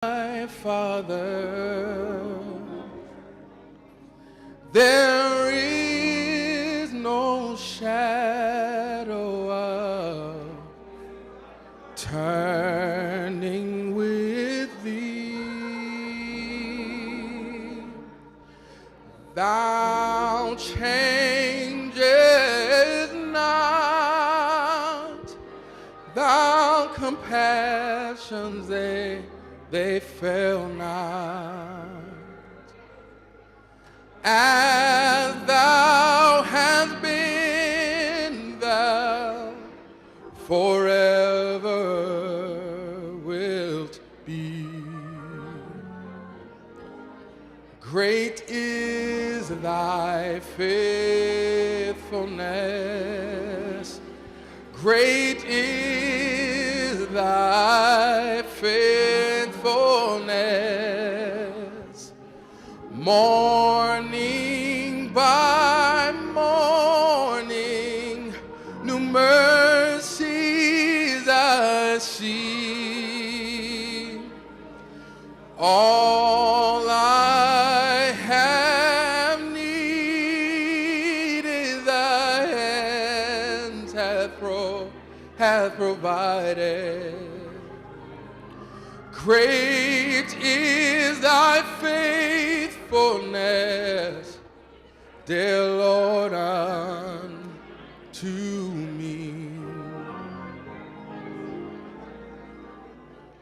My Father, there is no shadow of turning with thee. Thou changest not, thy compassions they fail not. As thou hast been, thou forever wilt be. Great is thy faithfulness. Great is thy faithfulness. Morning by morning, new mercies I see. All I have needed, thy hands hath provided. Great is thy faithfulness, dear Lord, unto me.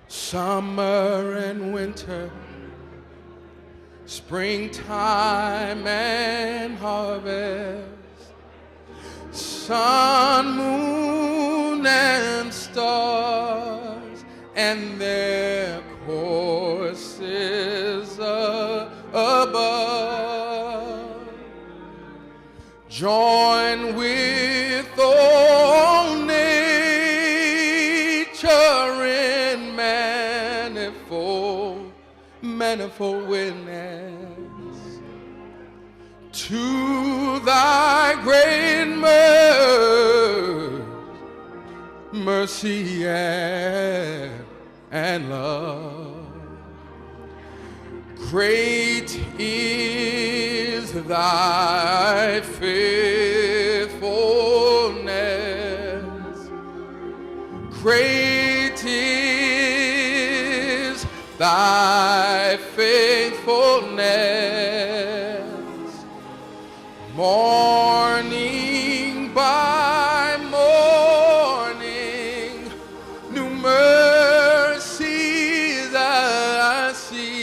Summer and winter, springtime and harvest, sun, moon, and stars, and their courses above, join with all nature in manifold witness to thy great mercy and love. Great is thy faithfulness. Great is thy faithfulness. Morning by morning, new mercies I see.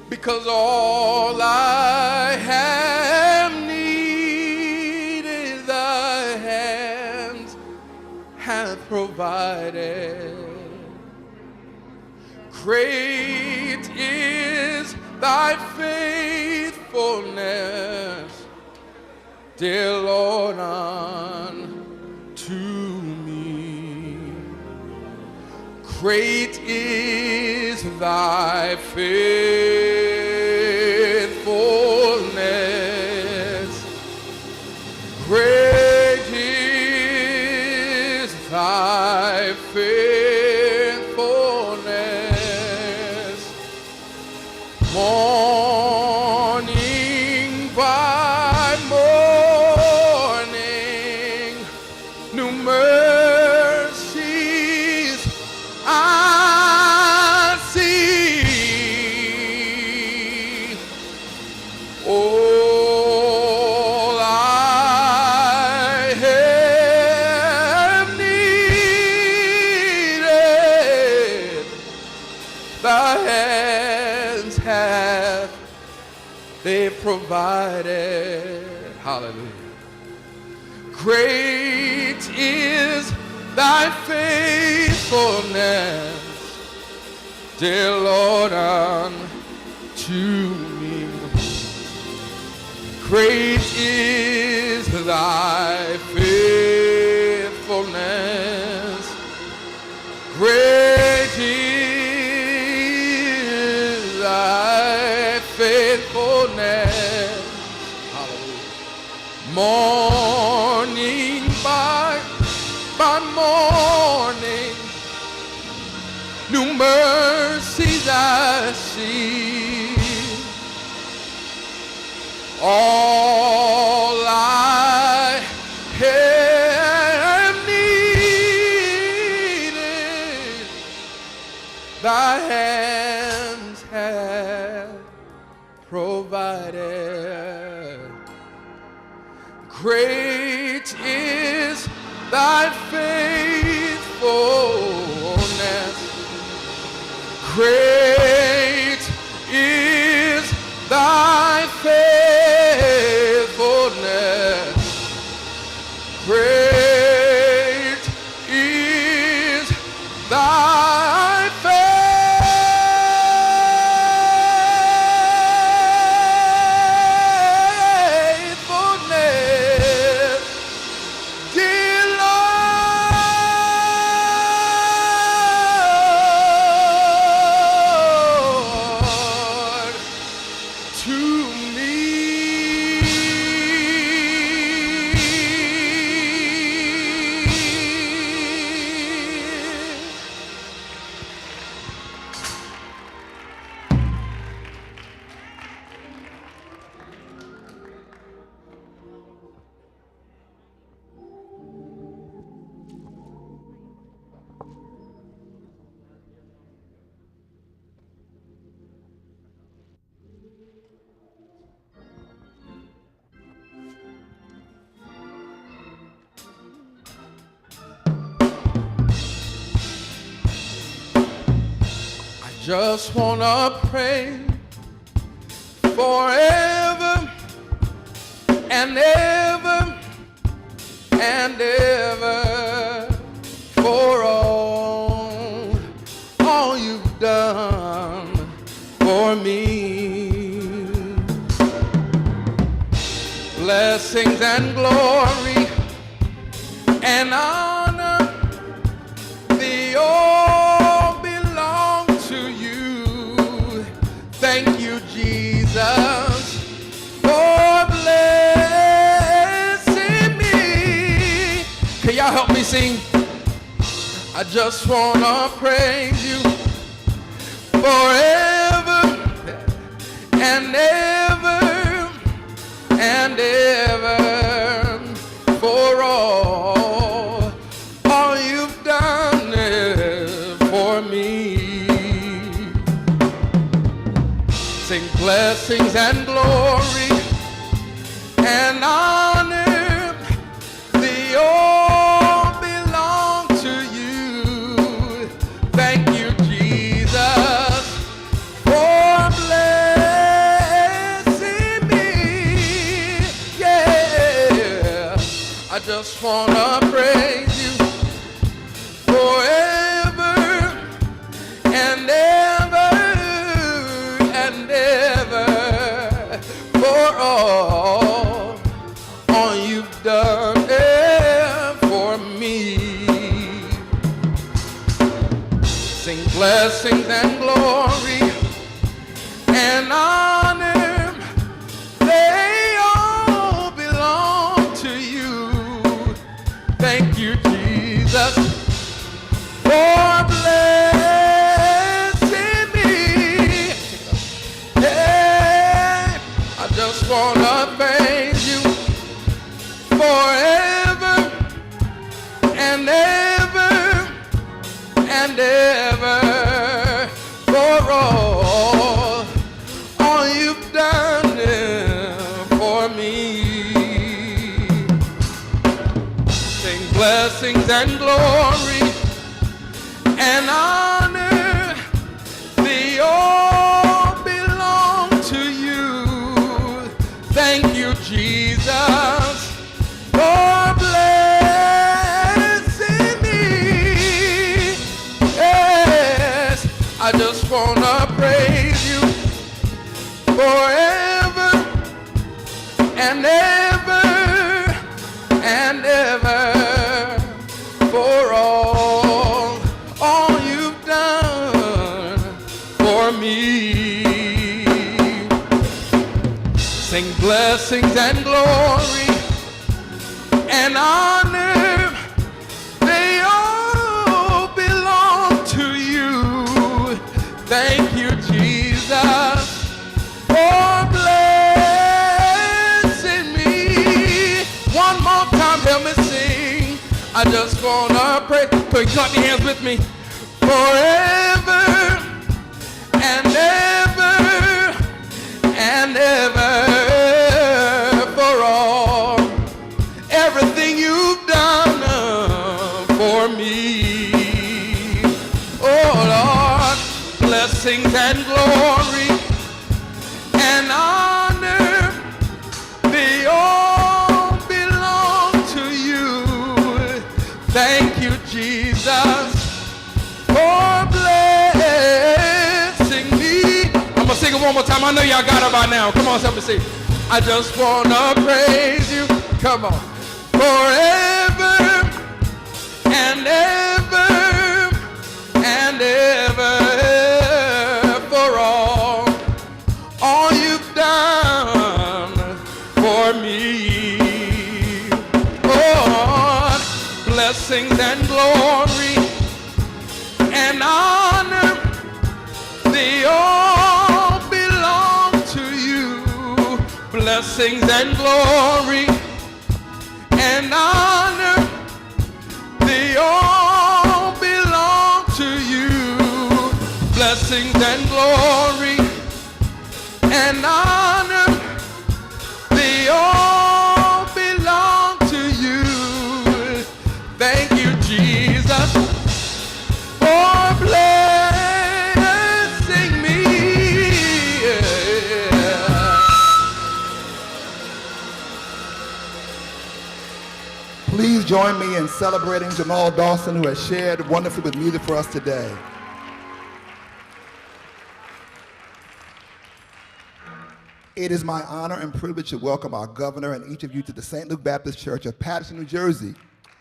Because all I have needed, thy hands hath provided. Great is thy faithfulness, dear Lord, unto me. Great is thy faithfulness. Great is thy faithfulness. Morning by morning, new mercies I see. All I have needed, thy hands have they provided. Hallelujah. Great is thy faithfulness, dear Lord, unto me. Great is thy faithfulness. Great is thy faithfulness. Hallelujah. Morning by morning, new mercies I see. All I have needed, thy hands have provided. Great is thy faithfulness. Great is thy faithfulness. Great is thy faithfulness, dear Lord, to me. Just wanna pray forever and ever and ever for all you've done for me. Blessings and glory and honor, the all belong to you. Thank you, Jesus, for blessing me. Can y'all help me sing? I just wanna praise you forever and ever and ever for all you've done for me. Sing blessings and glory and honor, they all belong to you. Thank you, Jesus, for blessing me. Yeah, I just wanna praise you forever and ever and ever for all you've done for me. Sing blessings and glory and honor, they all belong to you. Thank you, Jesus, for blessing me. Yeah, I just wanna praise you forever and ever and ever for all you've done for me. Sing blessings and glory and honor, they all belong to you. Thank you, Jesus, for blessing me. Yes, I just wanna praise you forever and ever and ever for all you've done for me. Sing blessings and glory and honor, they all belong to you. I just wanna pray. Can you clap your hands with me? Forever and ever and ever, for all everything you've done for me. Oh Lord, blessings and glory and honor, they all belong to you. Thank you, Jesus, for blessing me. I'm gonna sing it one more time. I know y'all got it by now. Come on, somebody sing. I just wanna praise you. Come on. Forever and ever and ever, for all you've done for me. Oh, blessings and glory and honor, they all belong to you. Blessings and glory and honor, they all belong to you. Blessings and glory and honor, they all belong to you. Thank you, Jesus, for blessing me. Please join me in celebrating Jamal Dawson, who has shared wonderfully with music for us today. It is my honor and privilege to welcome our governor and each of you to the St. Luke Baptist Church of Paterson, New Jersey.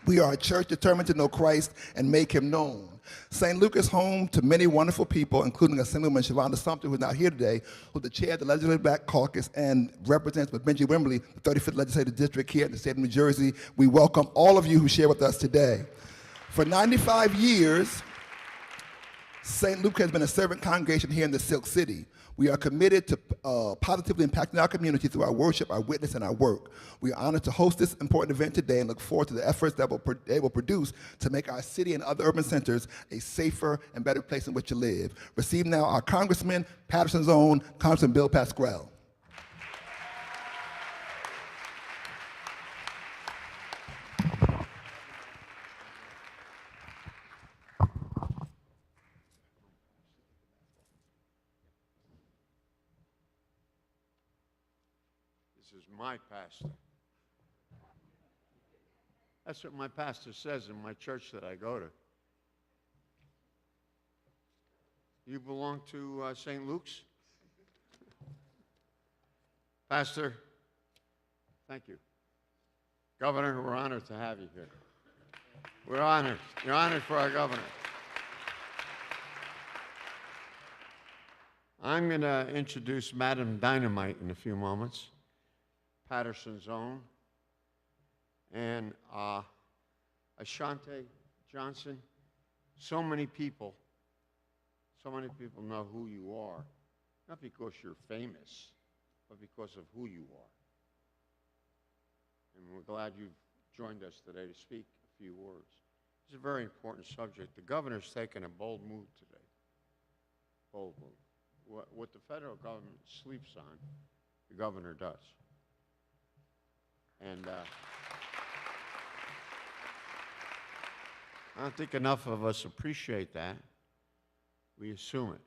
We are a church determined to know Christ and make him known. St. Luke is home to many wonderful people, including Assemblywoman Shavonda Sumter, who is not here today, who's the chair of the Legislative Black Caucus and represents with Benji Wimberly, the 35th Legislative District here in the state of New Jersey. We welcome all of you who share with us today. For 95 years, St. Luke has been a servant congregation here in the Silk City. We are committed to positively impacting our community through our worship, our witness, and our work. We are honored to host this important event today and look forward to the efforts that they will produce to make our city and other urban centers a safer and better place in which to live. Receive now our Congressman, Paterson's own, Congressman Bill Pascrell. This is my pastor. That's what my pastor says in my church that I go to. You belong to St. Luke's? Pastor, thank you. Governor, we're honored to have you here. We're honored. You're honored for our governor. I'm going to introduce Madam Dynamite in a few moments, Paterson's own, and Ashante Johnson. So many people know who you are, not because you're famous, but because of who you are. And we're glad you've joined us today to speak a few words. It's a very important subject. The governor's taken a bold move today. Bold move. What the federal government sleeps on, the governor does. And I don't think enough of us appreciate that. We assume it.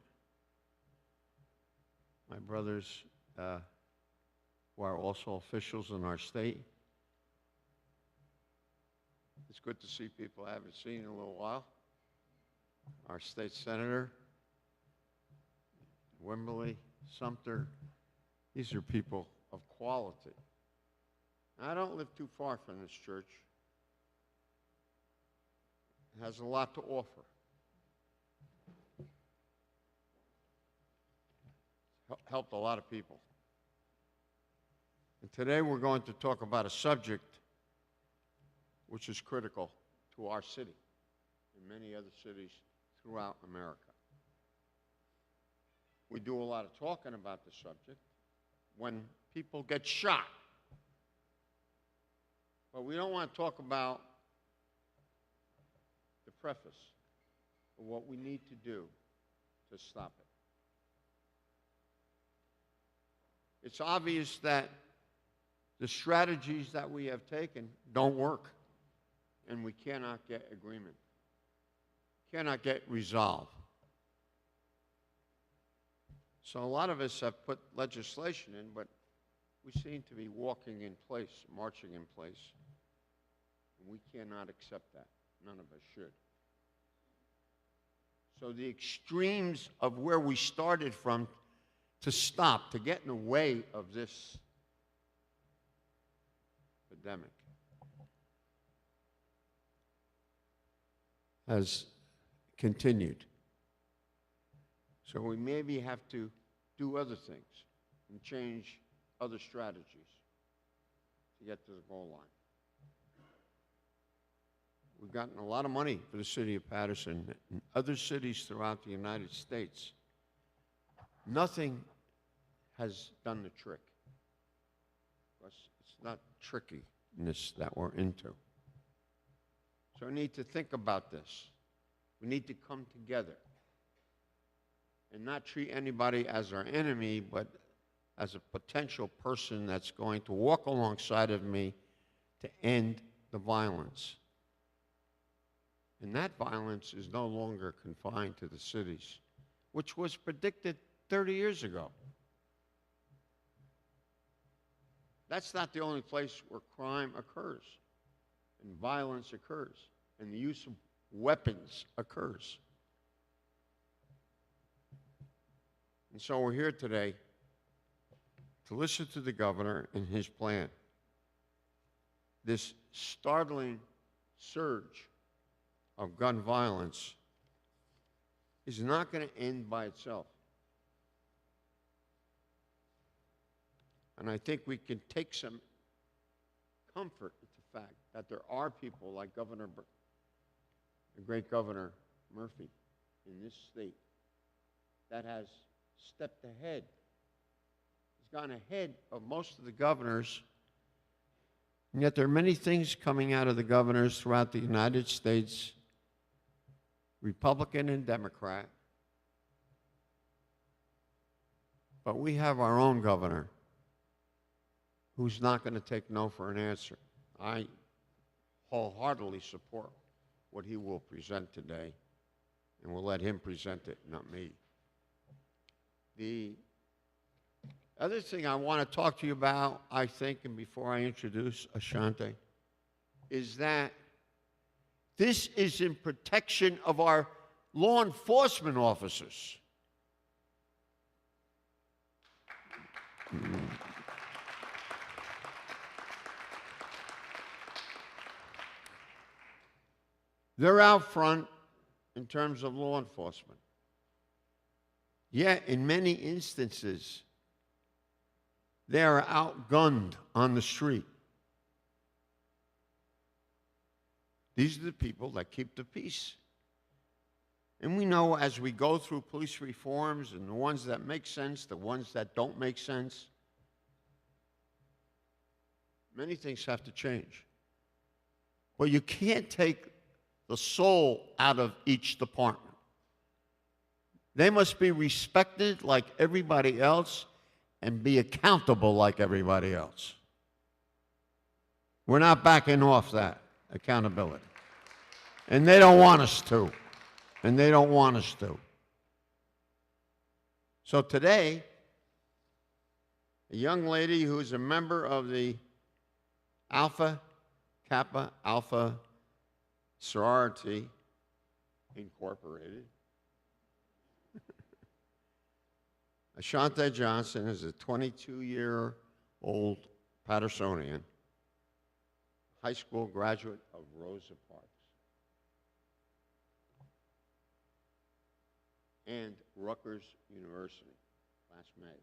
My brothers who are also officials in our state, it's good to see people I haven't seen in a little while. Our state senator, Wimberly, Sumter, these are people of quality. I don't live too far from this church. It has a lot to offer. Helped a lot of people. And today we're going to talk about a subject which is critical to our city and many other cities throughout America. We do a lot of talking about the subject when people get shot. But we don't want to talk about preface of what we need to do to stop it. It's obvious that the strategies that we have taken don't work, and we cannot get agreement, cannot get resolve. So a lot of us have put legislation in, but we seem to be walking in place, marching in place. And we cannot accept that. None of us should. So the extremes of where we started from to stop, to get in the way of this epidemic, has continued. So we maybe have to do other things and change other strategies to get to the goal line. We've gotten a lot of money for the city of Paterson and other cities throughout the United States. Nothing has done the trick. Because it's not trickiness that we're into. So we need to think about this. We need to come together and not treat anybody as our enemy, but as a potential person that's going to walk alongside of me to end the violence. And that violence is no longer confined to the cities, which was predicted 30 years ago. That's not the only place where crime occurs, and violence occurs, and the use of weapons occurs. And so we're here today to listen to the governor and his plan. This startling surge of gun violence is not going to end by itself. And I think we can take some comfort with the fact that there are people like the great Governor Murphy in this state that has stepped ahead. He's gone ahead of most of the governors, and yet there are many things coming out of the governors throughout the United States, Republican and Democrat. But we have our own governor who's not going to take no for an answer. I wholeheartedly support what he will present today, and we'll let him present it, not me. The other thing I want to talk to you about, I think, and before I introduce Ashanti, is that this is in protection of our law enforcement officers. They're out front in terms of law enforcement. Yet, in many instances, they are outgunned on the street. These are the people that keep the peace. And we know as we go through police reforms, and the ones that make sense, the ones that don't make sense, many things have to change. But you can't take the soul out of each department. They must be respected like everybody else and be accountable like everybody else. We're not backing off that accountability. And they don't want us to. And they don't want us to. So today, a young lady who is a member of the Alpha Kappa Alpha Sorority Incorporated, Ashanti Johnson is a 22-year-old Pattersonian, high school graduate of Rosa Parks and Rutgers University last May.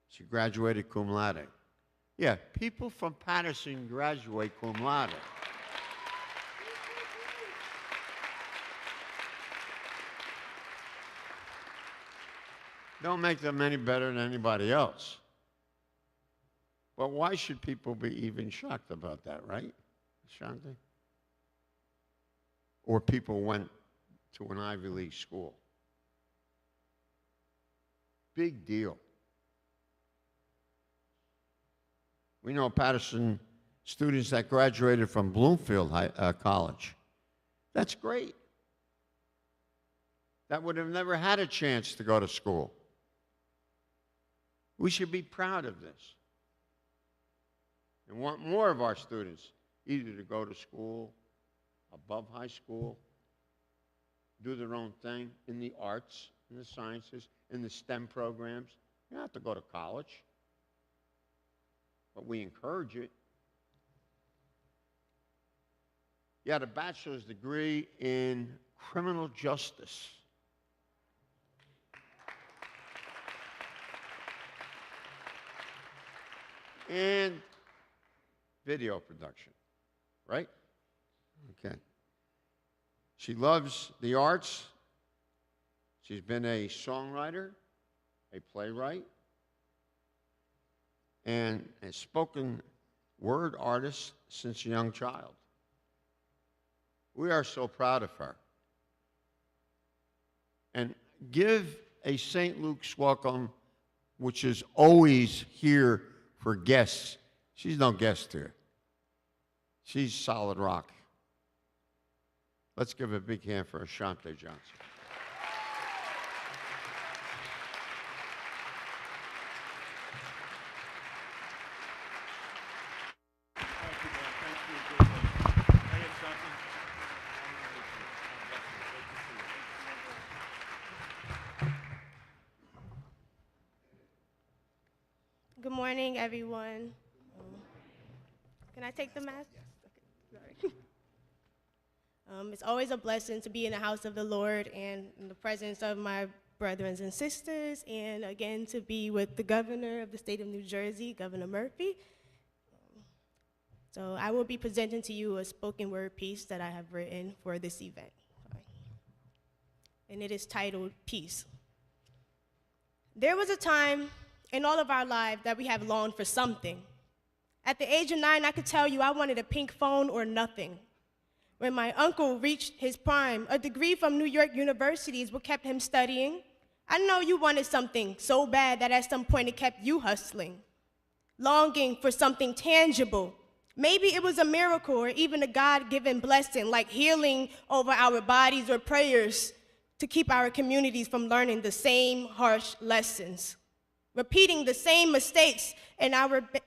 She graduated cum laude. Yeah, people from Paterson graduate cum laude. Don't make them any better than anybody else. But why should people be even shocked about that, right, Ashanti? or people went to an Ivy League school. Big deal. We know Paterson students that graduated from Bloomfield College. That's great. That would have never had a chance to go to school. We should be proud of this and want more of our students either to go to school, above high school, do their own thing in the arts, in the sciences, in the STEM programs. You don't have to go to college, but we encourage it. You had a bachelor's degree in criminal justice. And video production, right? Okay. She loves the arts. She's been a songwriter, a playwright, and a spoken word artist since a young child. We are so proud of her. And give a St. Luke's welcome, which is always here for guests. She's no guest here. She's solid rock. Let's give a big hand for Ashante Johnson. Good morning, everyone. Can I take the mask? Yes. Okay. Sorry. It's always a blessing to be in the house of the Lord and in the presence of my brothers and sisters, and again to be with the governor of the state of New Jersey, Governor Murphy. So I will be presenting to you a spoken word piece that I have written for this event. And it is titled Peace. There was a time in all of our lives that we have longed for something. At the age of 9, I could tell you I wanted a pink phone or nothing. When my uncle reached his prime, a degree from New York University is what kept him studying. I know you wanted something so bad that at some point it kept you hustling, longing for something tangible. Maybe it was a miracle or even a God-given blessing, like healing over our bodies or prayers to keep our communities from learning the same harsh lessons, repeating the same mistakes, and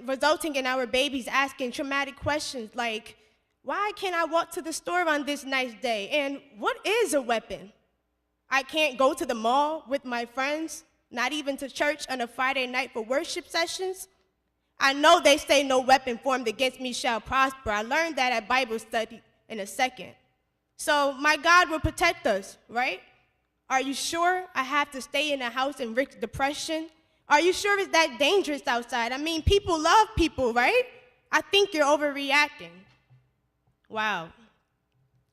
resulting in our babies asking traumatic questions like, why can't I walk to the store on this nice day? And what is a weapon? I can't go to the mall with my friends, not even to church on a Friday night for worship sessions. I know they say no weapon formed against me shall prosper. I learned that at Bible study in a second. So my God will protect us, right? Are you sure I have to stay in a house and risk depression? Are you sure it's that dangerous outside? I mean, people love people, right? I think you're overreacting. Wow.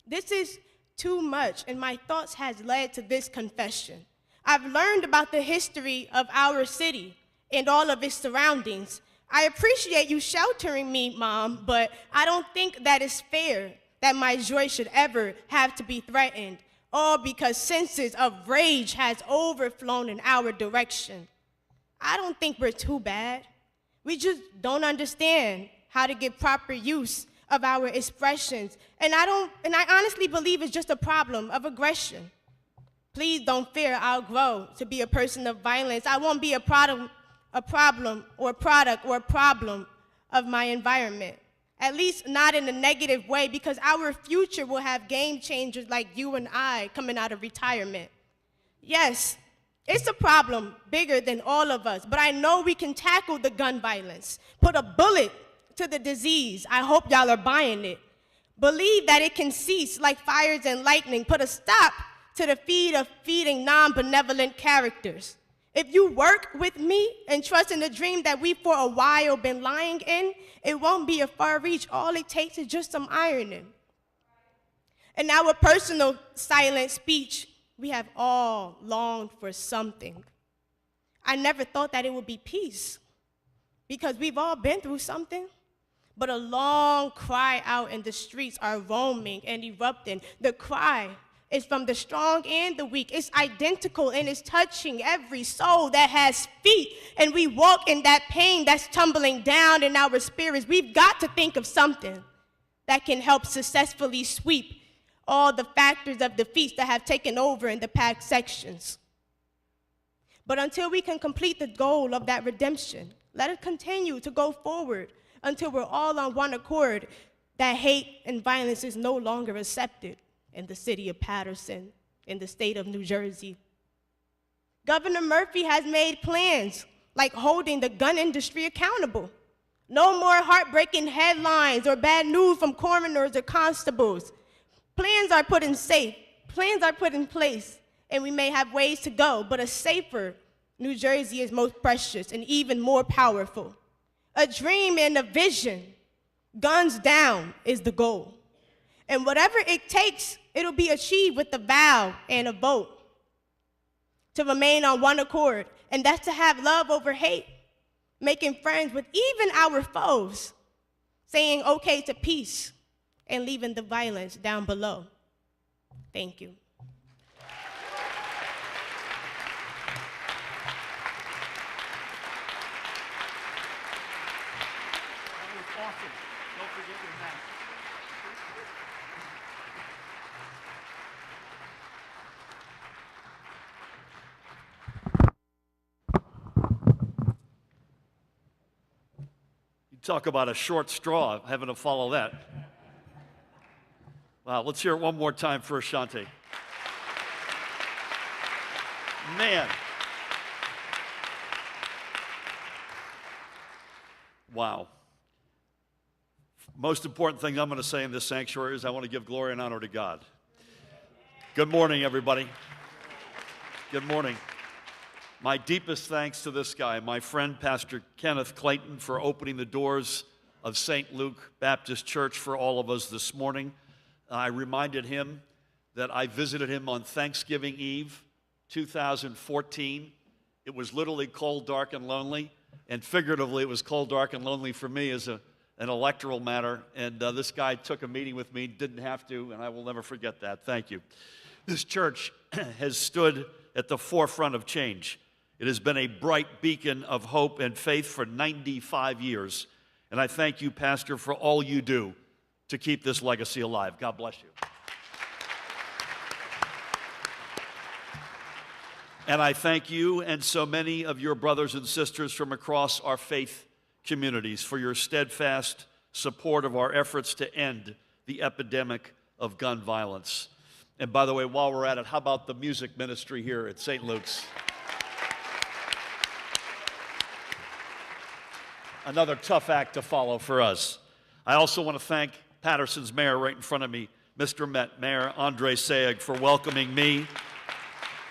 This is too much, and my thoughts has led to this confession. I've learned about the history of our city and all of its surroundings. I appreciate you sheltering me, Mom, but I don't think that is fair that my joy should ever have to be threatened, all because senses of rage has overflown in our direction. I don't think we're too bad. We just don't understand how to give proper use of our expressions. And I honestly believe it's just a problem of aggression. Please don't fear I'll grow to be a person of violence. I won't be a product of my environment. At least not in a negative way, because our future will have game changers like you and I coming out of retirement. Yes, it's a problem bigger than all of us, but I know we can tackle the gun violence, put a bullet to the disease. I hope y'all are buying it. Believe that it can cease like fires and lightning, put a stop to the feed of feeding non-benevolent characters. If you work with me and trust in the dream that we for a while been lying in, it won't be a far reach. All it takes is just some ironing. In our personal silent speech, we have all longed for something. I never thought that it would be peace, because we've all been through something. but a long cry out in the streets are roaming and erupting. The cry is from the strong and the weak. It's identical and it's touching every soul that has feet. And we walk in that pain that's tumbling down in our spirits. We've got to think of something that can help successfully sweep all the factors of defeats that have taken over in the past sections. But until we can complete the goal of that redemption, let it continue to go forward until we're all on one accord that hate and violence is no longer accepted in the city of Paterson, in the state of New Jersey. Governor Murphy has made plans like holding the gun industry accountable. No more heartbreaking headlines or bad news from coroners or constables. Plans are put in place, and we may have ways to go, but a safer New Jersey is most precious and even more powerful. A dream and a vision, guns down is the goal. And whatever it takes, it'll be achieved with a vow and a vote to remain on one accord, and that's to have love over hate, making friends with even our foes, saying okay to peace, and leaving the violence down below. Thank you. That was awesome. Don't forget your mask. You talk about a short straw, having to follow that. Wow, let's hear it one more time for Ashante. Man. Wow. Most important thing I'm going to say in this sanctuary is I want to give glory and honor to God. Good morning, everybody. Good morning. My deepest thanks to this guy, my friend, Pastor Kenneth Clayton, for opening the doors of St. Luke Baptist Church for all of us this morning. I reminded him that I visited him on Thanksgiving Eve, 2014. It was literally cold, dark, and lonely, and figuratively it was cold, dark, and lonely for me as an electoral matter, and this guy took a meeting with me, didn't have to, and I will never forget that. Thank you. This church has stood at the forefront of change. It has been a bright beacon of hope and faith for 95 years, and I thank you, Pastor, for all you do to keep this legacy alive. God bless you. And I thank you and so many of your brothers and sisters from across our faith communities for your steadfast support of our efforts to end the epidemic of gun violence. And by the way, while we're at it, how about the music ministry here at St. Luke's? Another tough act to follow for us. I also want to thank Paterson's mayor right in front of me, Mr. Met, Mayor Andre Sayegh, for welcoming me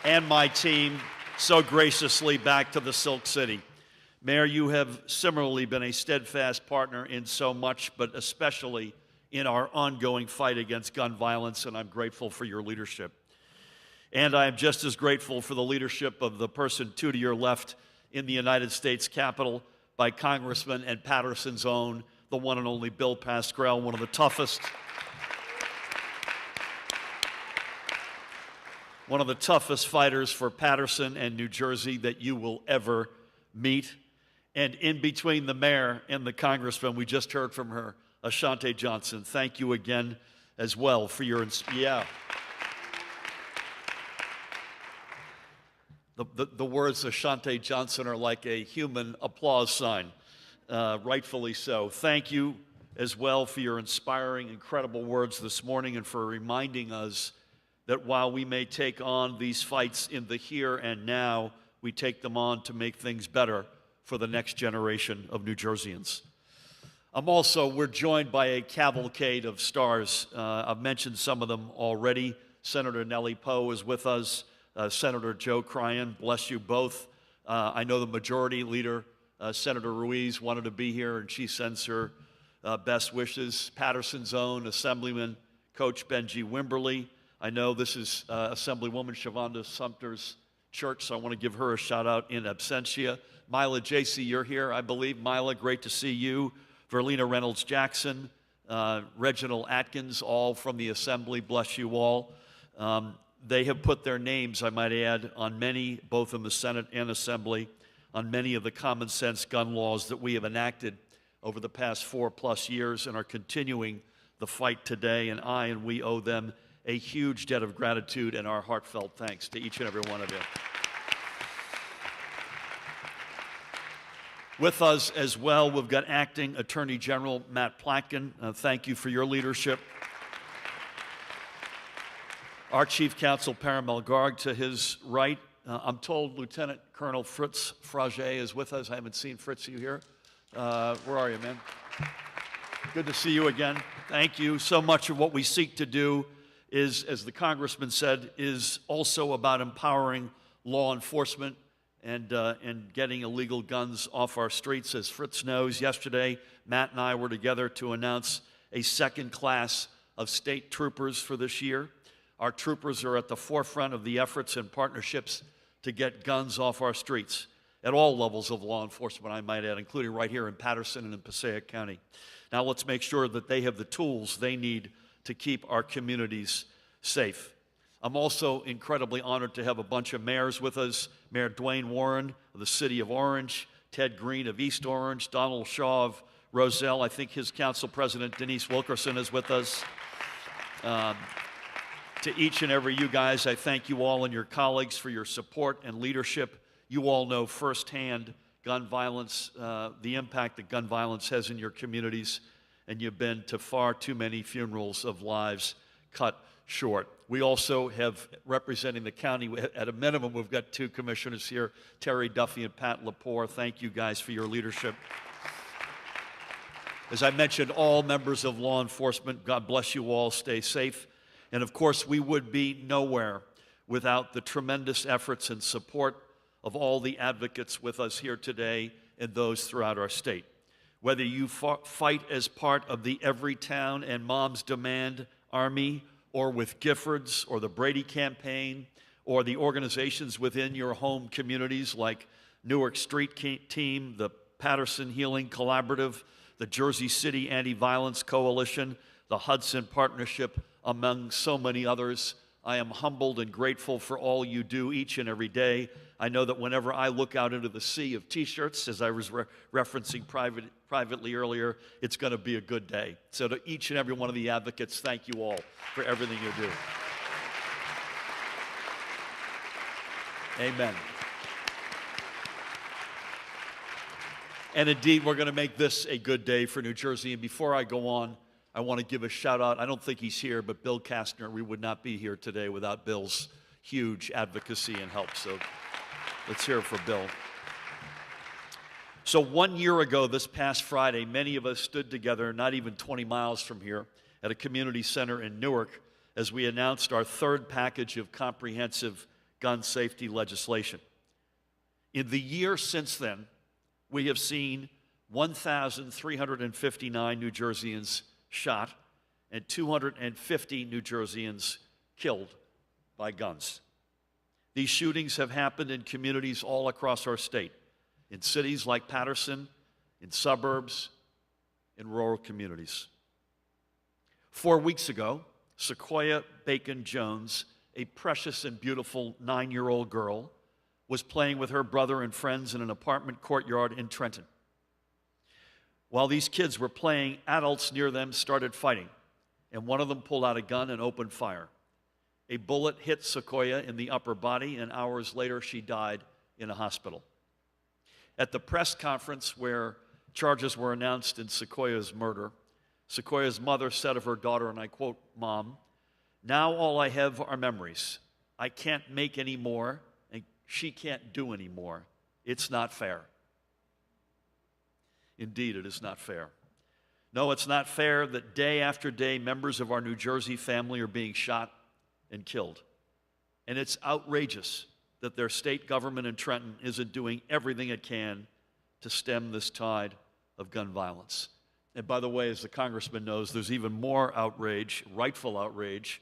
and my team so graciously back to the Silk City. Mayor, you have similarly been a steadfast partner in so much, but especially in our ongoing fight against gun violence, and I'm grateful for your leadership. And I am just as grateful for the leadership of the person two to your left in the United States Capitol by Congressman and Paterson's own, the one and only Bill Pascrell, one of the toughest fighters for Paterson and New Jersey that you will ever meet. And in between the mayor and the congressman, we just heard from her, Ashante Johnson. Thank you again as well for your, The words Ashante Johnson are like a human applause sign, rightfully so. Thank you as well for your inspiring, incredible words this morning and for reminding us that while we may take on these fights in the here and now, we take them on to make things better for the next generation of New Jerseyans. We're joined by a cavalcade of stars. I've mentioned some of them already. Senator Nellie Poe is with us. Senator Joe Cryan, bless you both. I know the majority leader, Senator Ruiz, wanted to be here, and she sends her best wishes. Paterson's own Assemblyman Coach Benji Wimberly. I know this is Assemblywoman Shavonda Sumter's church, so I want to give her a shout out in absentia. Mila J.C., you're here, I believe. Mila, great to see you. Verlina Reynolds-Jackson, Reginald Atkins, all from the Assembly. Bless you all. They have put their names, I might add, on many, both in the Senate and Assembly, on many of the common sense gun laws that we have enacted over the past 4+ years and are continuing the fight today. And we owe them a huge debt of gratitude and our heartfelt thanks to each and every one of you. With us as well, we've got Acting Attorney General Matt Platkin. Thank you for your leadership. Our Chief Counsel, Paramel Garg, to his right. I'm told Lieutenant Colonel Fritz Frager is with us. I haven't seen Fritz. You here? Where are you, man? Good to see you again. Thank you. So much of what we seek to do is, as the Congressman said, is also about empowering law enforcement and getting illegal guns off our streets. As Fritz knows, yesterday, Matt and I were together to announce a second class of state troopers for this year. Our troopers are at the forefront of the efforts and partnerships to get guns off our streets at all levels of law enforcement, I might add, including right here in Paterson and in Passaic County. Now let's make sure that they have the tools they need to keep our communities safe. I'm also incredibly honored to have a bunch of mayors with us. Mayor Dwayne Warren of the City of Orange, Ted Green of East Orange, Donald Shaw of Roselle. I think his council president, Denise Wilkerson, is with us. To each and every you guys, I thank you all and your colleagues for your support and leadership. You all know firsthand gun violence, the impact that gun violence has in your communities, and you've been to far too many funerals of lives cut short. We also have, representing the county, at a minimum, we've got 2 commissioners here, Terry Duffy and Pat Lepore. Thank you guys for your leadership. As I mentioned, all members of law enforcement, God bless you all, stay safe. And of course, we would be nowhere without the tremendous efforts and support of all the advocates with us here today and those throughout our state. Whether you fight as part of the Everytown and Moms Demand Army, or with Giffords, or the Brady Campaign, or the organizations within your home communities like Newark Street Team, the Paterson Healing Collaborative, the Jersey City Anti-Violence Coalition, the Hudson Partnership, among so many others. I am humbled and grateful for all you do each and every day. I know that whenever I look out into the sea of T-shirts, as I was referencing privately earlier, it's going to be a good day. So to each and every one of the advocates, thank you all for everything you do. Amen. And indeed, we're going to make this a good day for New Jersey. And before I go on, I want to give a shout out. I don't think he's here, but Bill Kastner, we would not be here today without Bill's huge advocacy and help. So let's hear it for Bill. So 1 year ago, this past Friday, many of us stood together, not even 20 miles from here, at a community center in Newark as we announced our 3rd package of comprehensive gun safety legislation. In the year since then, we have seen 1,359 New Jerseyans shot and 250 New Jerseyans killed by guns. These shootings have happened in communities all across our state, in cities like Paterson, in suburbs, in rural communities. 4 weeks ago, Sequoia Bacon Jones, a precious and beautiful 9-year-old girl, was playing with her brother and friends in an apartment courtyard in Trenton. While these kids were playing, adults near them started fighting, and one of them pulled out a gun and opened fire. A bullet hit Sequoia in the upper body, and hours later she died in a hospital. At the press conference where charges were announced in Sequoia's murder, Sequoia's mother said of her daughter, and I quote, "Mom, now all I have are memories. I can't make any more, and she can't do any more. It's not fair." Indeed, it is not fair. No, it's not fair that day after day, members of our New Jersey family are being shot and killed. And it's outrageous that their state government in Trenton isn't doing everything it can to stem this tide of gun violence. And by the way, as the congressman knows, there's even more outrage, rightful outrage,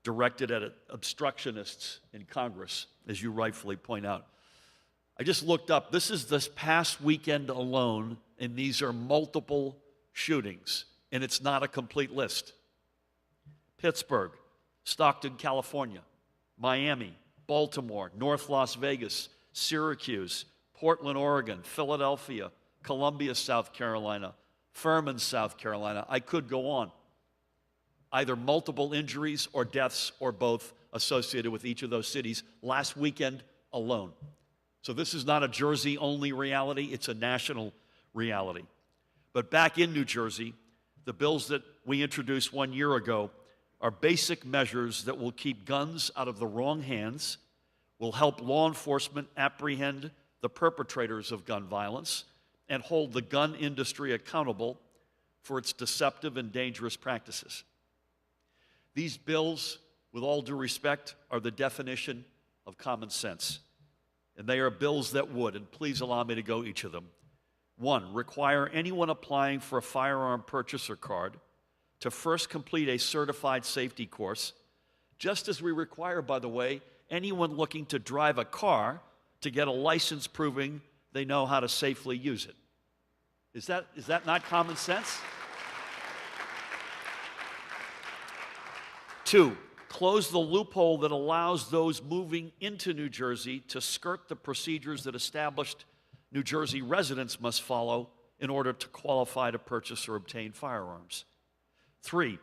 directed at obstructionists in Congress, as you rightfully point out. I just looked up. This is this past weekend alone, and these are multiple shootings, and it's not a complete list. Pittsburgh, Stockton, California, Miami, Baltimore, North Las Vegas, Syracuse, Portland, Oregon, Philadelphia, Columbia, South Carolina, Furman, South Carolina. I could go on. Either multiple injuries or deaths or both associated with each of those cities last weekend alone. So this is not a Jersey-only reality, it's a national reality. But back in New Jersey, the bills that we introduced 1 year ago are basic measures that will keep guns out of the wrong hands, will help law enforcement apprehend the perpetrators of gun violence, and hold the gun industry accountable for its deceptive and dangerous practices. These bills, with all due respect, are the definition of common sense. And they are bills that would, and please allow me to go each of them. 1, require anyone applying for a firearm purchaser card to first complete a certified safety course, just as we require, by the way, anyone looking to drive a car to get a license proving they know how to safely use it. Is that not common sense? 2, close the loophole that allows those moving into New Jersey to skirt the procedures that established New Jersey residents must follow in order to qualify to purchase or obtain firearms. 3,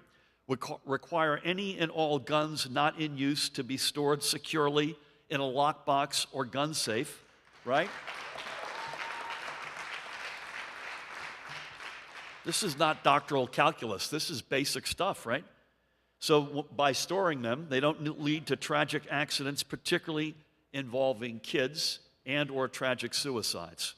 require any and all guns not in use to be stored securely in a lockbox or gun safe, right? This is not doctoral calculus. This is basic stuff, right? So by storing them, they don't lead to tragic accidents, particularly involving kids and or tragic suicides.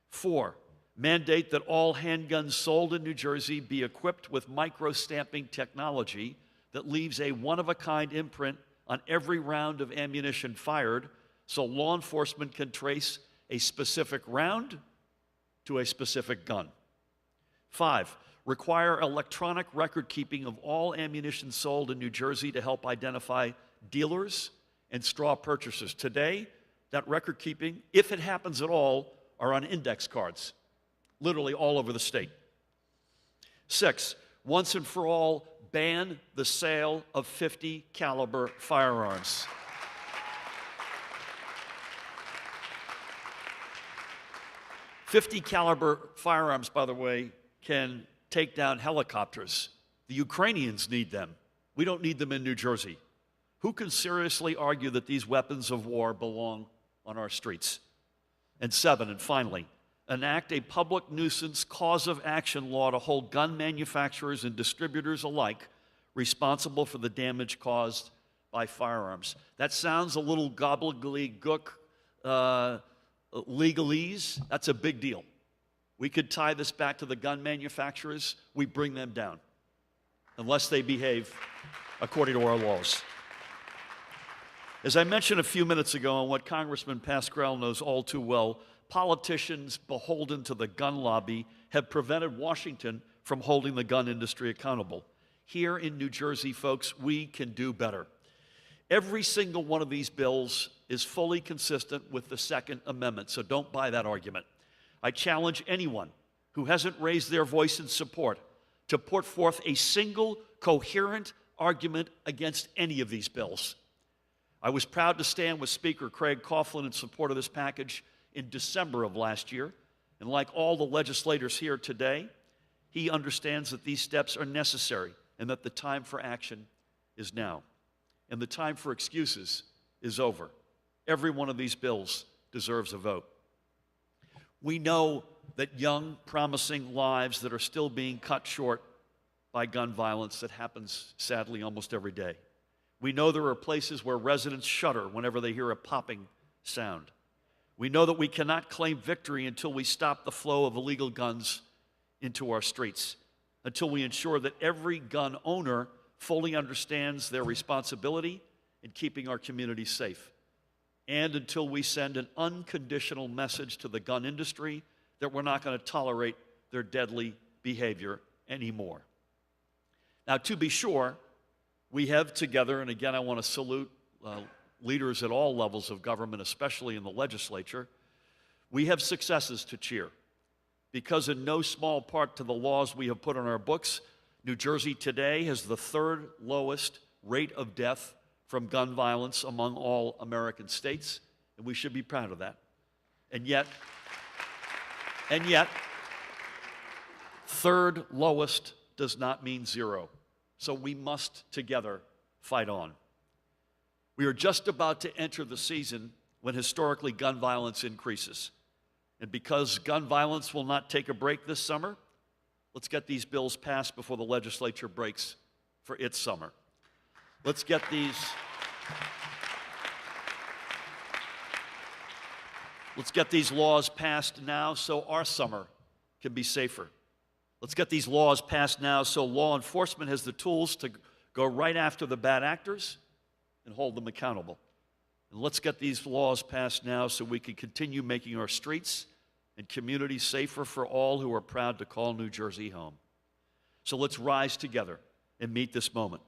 4, mandate that all handguns sold in New Jersey be equipped with micro-stamping technology that leaves a one-of-a-kind imprint on every round of ammunition fired so law enforcement can trace a specific round to a specific gun. 5, require electronic record keeping of all ammunition sold in New Jersey to help identify dealers and straw purchasers. Today, that record keeping, if it happens at all, are on index cards, literally all over the state. 6, once and for all, ban the sale of .50 caliber firearms. .50 caliber firearms, by the way, can take down helicopters. The Ukrainians need them. We don't need them in New Jersey. Who can seriously argue that these weapons of war belong on our streets? And 7, and finally, enact a public nuisance cause of action law to hold gun manufacturers and distributors alike responsible for the damage caused by firearms. That sounds a little gobbledygook legalese. That's a big deal. We could tie this back to the gun manufacturers. We bring them down unless they behave according to our laws. As I mentioned a few minutes ago, and what Congressman Pascrell knows all too well, politicians beholden to the gun lobby have prevented Washington from holding the gun industry accountable. Here in New Jersey, folks, we can do better. Every single one of these bills is fully consistent with the Second Amendment, so don't buy that argument. I challenge anyone who hasn't raised their voice in support to put forth a single coherent argument against any of these bills. I was proud to stand with Speaker Craig Coughlin in support of this package in December of last year, and like all the legislators here today, he understands that these steps are necessary and that the time for action is now. And the time for excuses is over. Every one of these bills deserves a vote. We know that young, promising lives that are still being cut short by gun violence that happens, sadly, almost every day. We know there are places where residents shudder whenever they hear a popping sound. We know that we cannot claim victory until we stop the flow of illegal guns into our streets, until we ensure that every gun owner fully understands their responsibility in keeping our communities safe, and until we send an unconditional message to the gun industry that we're not going to tolerate their deadly behavior anymore. Now, to be sure, we have together, and again I want to salute leaders at all levels of government, especially in the legislature, we have successes to cheer because in no small part to the laws we have put on our books, New Jersey today has the third lowest rate of death from gun violence among all American states, and we should be proud of that. And yet, third lowest does not mean zero. So we must together fight on. We are just about to enter the season when historically gun violence increases. And because gun violence will not take a break this summer, let's get these bills passed before the legislature breaks for its summer. Let's get these laws passed now so our summer can be safer. Let's get these laws passed now so law enforcement has the tools to go right after the bad actors and hold them accountable. And let's get these laws passed now so we can continue making our streets and communities safer for all who are proud to call New Jersey home. So let's rise together and meet this moment.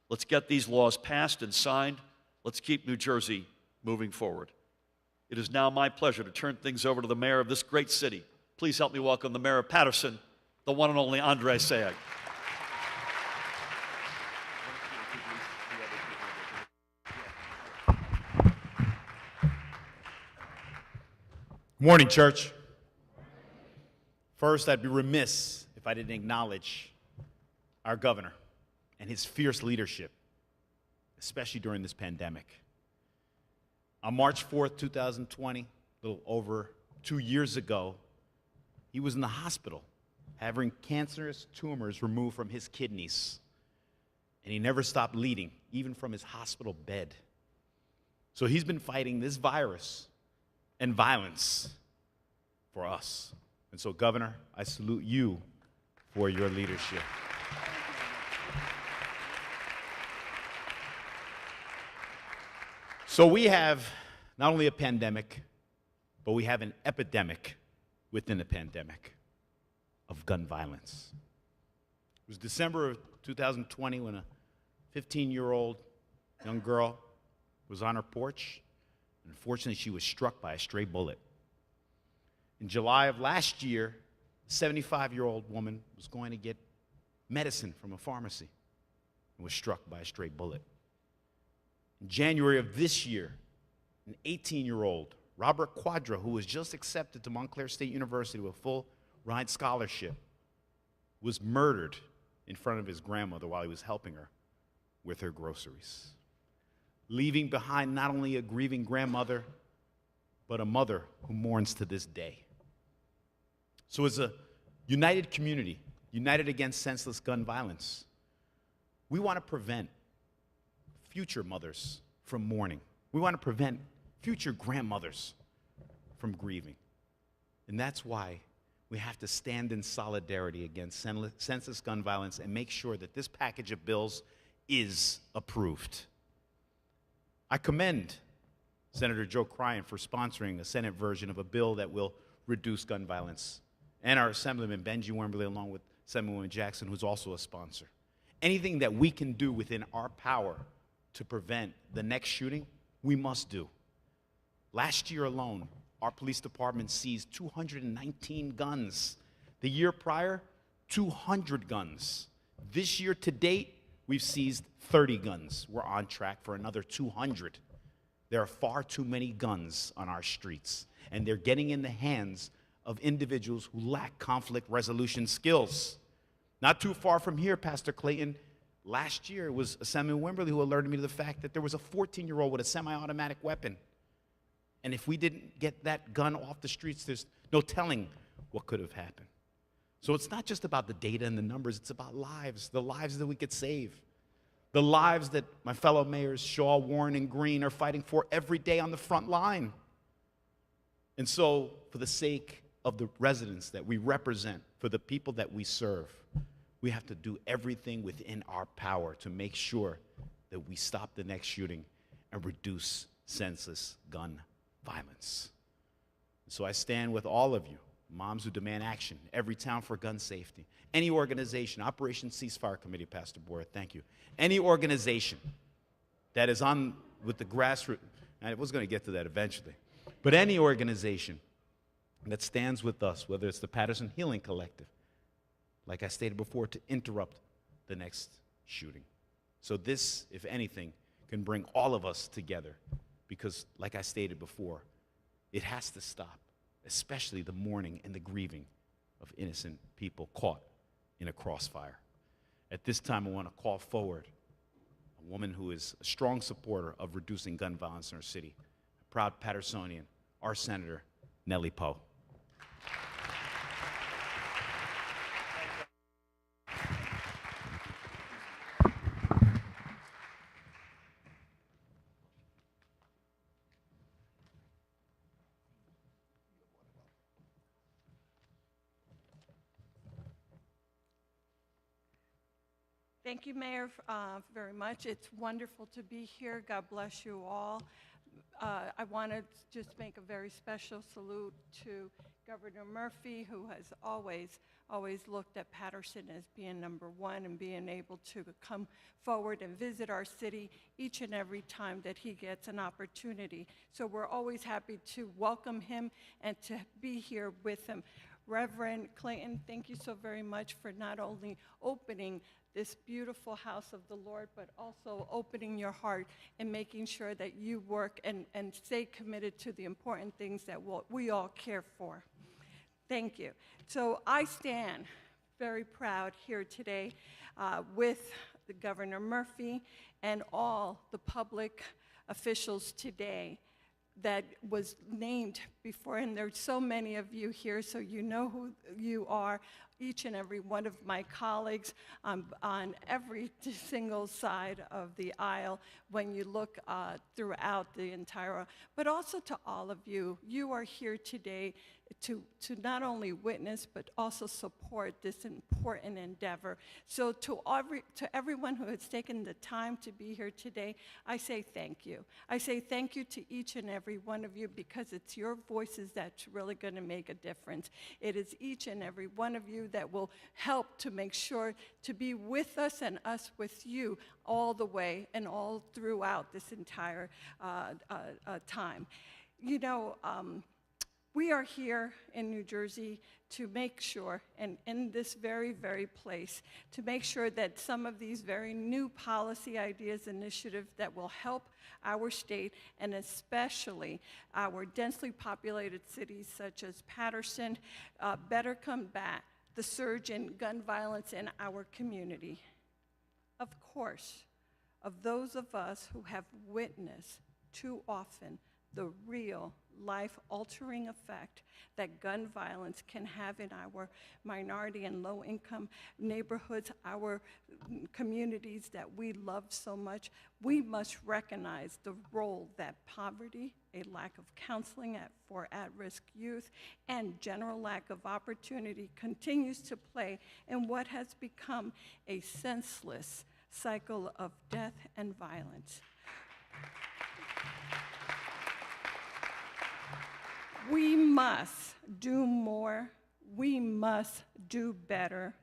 Let's get these laws passed and signed. Let's keep New Jersey moving forward. It is now my pleasure to turn things over to the mayor of this great city. Please help me welcome the mayor of Paterson, the one and only Andre Sayegh. Morning, church. First, I'd be remiss if I didn't acknowledge our governor and his fierce leadership, especially during this pandemic. On March 4th, 2020, a little over 2 years ago, he was in the hospital having cancerous tumors removed from his kidneys. And he never stopped bleeding, even from his hospital bed. So he's been fighting this virus and violence for us. And so, Governor, I salute you for your leadership. So we have not only a pandemic, but we have an epidemic within the pandemic of gun violence. It was December of 2020 when a 15-year-old young girl was on her porch. Unfortunately, she was struck by a stray bullet. In July of last year, a 75-year-old woman was going to get medicine from a pharmacy and was struck by a stray bullet. In January of this year, an 18-year-old, Robert Quadra, who was just accepted to Montclair State University with a full ride scholarship, was murdered in front of his grandmother while he was helping her with her groceries, leaving behind not only a grieving grandmother, but a mother who mourns to this day. So as a united community, united against senseless gun violence, we want to prevent future mothers from mourning. We want to prevent future grandmothers from grieving. And that's why we have to stand in solidarity against senseless gun violence and make sure that this package of bills is approved. I commend Senator Joe Cryan for sponsoring a Senate version of a bill that will reduce gun violence, and our Assemblyman Benji Wimberly, along with Assemblywoman Jackson, who's also a sponsor. Anything that we can do within our power to prevent the next shooting, we must do. Last year alone, our police department seized 219 guns. The year prior, 200 guns. This year to date, we've seized 30 guns. We're on track for another 200. There are far too many guns on our streets, and they're getting in the hands of individuals who lack conflict resolution skills. Not too far from here, Pastor Clayton, last year it was Assemblyman Wimberly who alerted me to the fact that there was a 14-year-old with a semi-automatic weapon. And if we didn't get that gun off the streets, there's no telling what could have happened. So it's not just about the data and the numbers, it's about lives, the lives that we could save. The lives that my fellow mayors, Shaw, Warren, and Green, are fighting for every day on the front line. And so, for the sake of the residents that we represent, for the people that we serve, we have to do everything within our power to make sure that we stop the next shooting and reduce senseless gun violence. So I stand with all of you, moms who demand action, every town for gun safety, any organization, Operation Ceasefire Committee, Pastor Boyer, thank you. Any organization that is on with the grassroots, and I was going to get to that eventually, but any organization that stands with us, whether it's the Paterson Healing Collective, like I stated before, to interrupt the next shooting. So this, if anything, can bring all of us together because, like I stated before, it has to stop, especially the mourning and the grieving of innocent people caught in a crossfire. At this time, I want to call forward a woman who is a strong supporter of reducing gun violence in our city, a proud Pattersonian, our Senator, Nellie Poe. Thank you, Mayor, very much. It's wonderful to be here. God bless you all. I want to just make a very special salute to Governor Murphy, who has always looked at Paterson as being number one and being able to come forward and visit our city each and every time that he gets an opportunity. So we're always happy to welcome him and to be here with him. Reverend Clayton, thank you so very much for not only opening this beautiful house of the Lord, but also opening your heart and making sure that you work and stay committed to the important things that we all care for. Thank you. So I stand very proud here today with the Governor Murphy and all the public officials today that was named before, and there's so many of you here, so you know who you are, each and every one of my colleagues on every single side of the aisle when you look throughout the entire, but also to all of you. You are here today to not only witness, but also support this important endeavor. So to everyone who has taken the time to be here today, I say thank you. I say thank you to each and every one of you because it's your voices that's really going to make a difference. It is each and every one of you that will help to make sure to be with us and us with you all the way and all throughout this entire time. You know, we are here in New Jersey to make sure, and in this very, very place, to make sure that some of these very new policy ideas, initiatives that will help our state, and especially our densely populated cities such as Paterson, better combat the surge in gun violence in our community. Of course, of those of us who have witnessed too often the real life-altering effect that gun violence can have in our minority and low-income neighborhoods, our communities that we love so much, we must recognize the role that poverty, a lack of counseling for at-risk youth, and general lack of opportunity continues to play in what has become a senseless cycle of death and violence. We must do more. We must do better.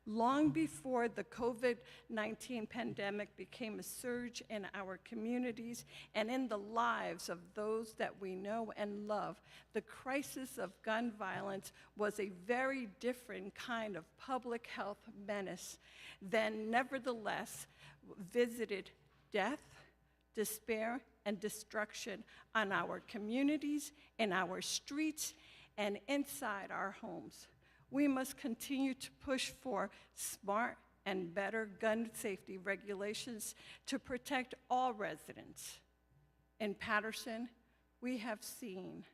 Long before the COVID-19 pandemic became a surge in our communities and in the lives of those that we know and love, the crisis of gun violence was a very different kind of public health menace that nevertheless visited death, despair, and destruction on our communities, in our streets, and inside our homes. We must continue to push for smart and better gun safety regulations to protect all residents. In Paterson, we have seen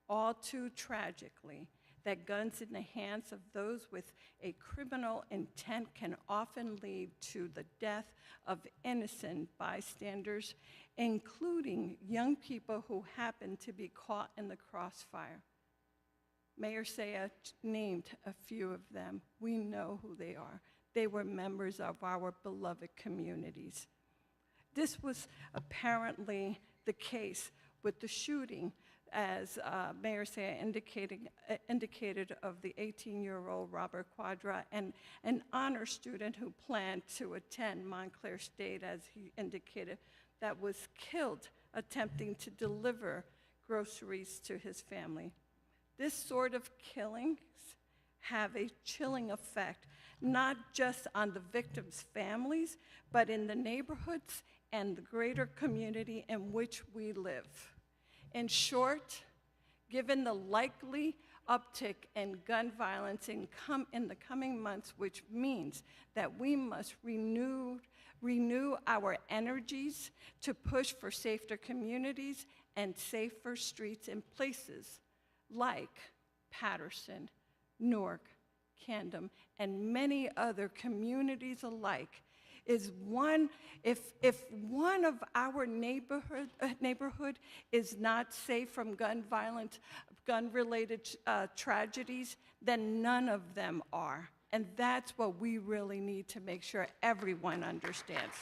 all too tragically that guns in the hands of those with a criminal intent can often lead to the death of innocent bystanders, including young people who happen to be caught in the crossfire. Mayor Saya named a few of them. We know who they are. They were members of our beloved communities. This was apparently the case with the shooting, as Mayor Saya indicated, of the 18-year-old Robert Quadra, and an honor student who planned to attend Montclair State, as he indicated, that was killed attempting to deliver groceries to his family. This sort of killings have a chilling effect, not just on the victims' families, but in the neighborhoods and the greater community in which we live. In short, given the likely uptick in gun violence in the coming months, which means that we must renew our energies to push for safer communities and safer streets in places like Paterson, Newark, Camden, and many other communities alike, is if one of our neighborhood is not safe from gun violence, gun-related tragedies, then none of them are. And that's what we really need to make sure everyone understands.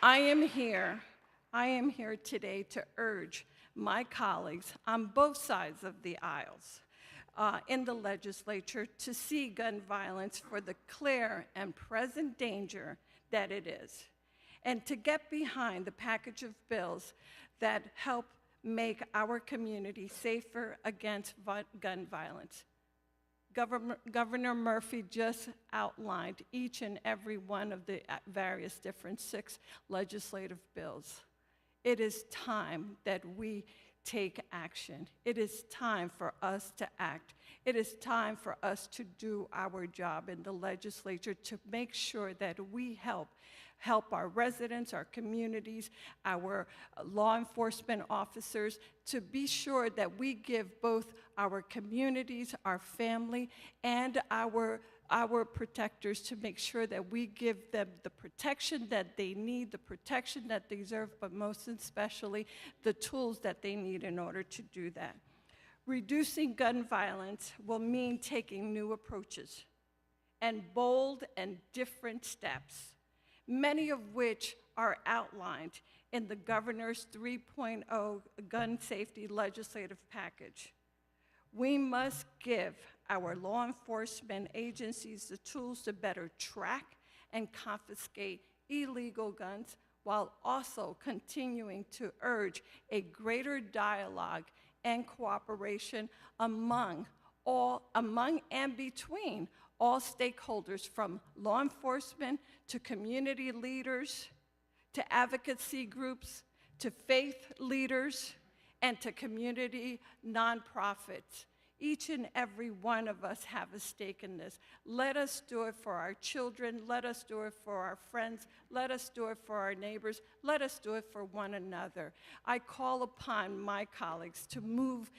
I am here today to urge my colleagues on both sides of the aisles in the legislature to see gun violence for the clear and present danger that it is, and to get behind the package of bills that help make our community safer against gun violence. Governor Murphy just outlined each and every one of the various different 6 legislative bills. It is time that we take action. It is time for us to act. It is time for us to do our job in the legislature to make sure that we help our residents, our communities, our law enforcement officers, to be sure that we give both our communities, our family, and our protectors, to make sure that we give them the protection that they need, the protection that they deserve, but most especially the tools that they need in order to do that. Reducing gun violence will mean taking new approaches and bold and different steps, many of which are outlined in the governor's 3.0 gun safety legislative package. We must give our law enforcement agencies the tools to better track and confiscate illegal guns, while also continuing to urge a greater dialogue and cooperation among and between all stakeholders, from law enforcement to community leaders, to advocacy groups, to faith leaders, and to community nonprofits. Each and every one of us have a stake in this. Let us do it for our children. Let us do it for our friends. Let us do it for our neighbors. Let us do it for one another. I call upon my colleagues to move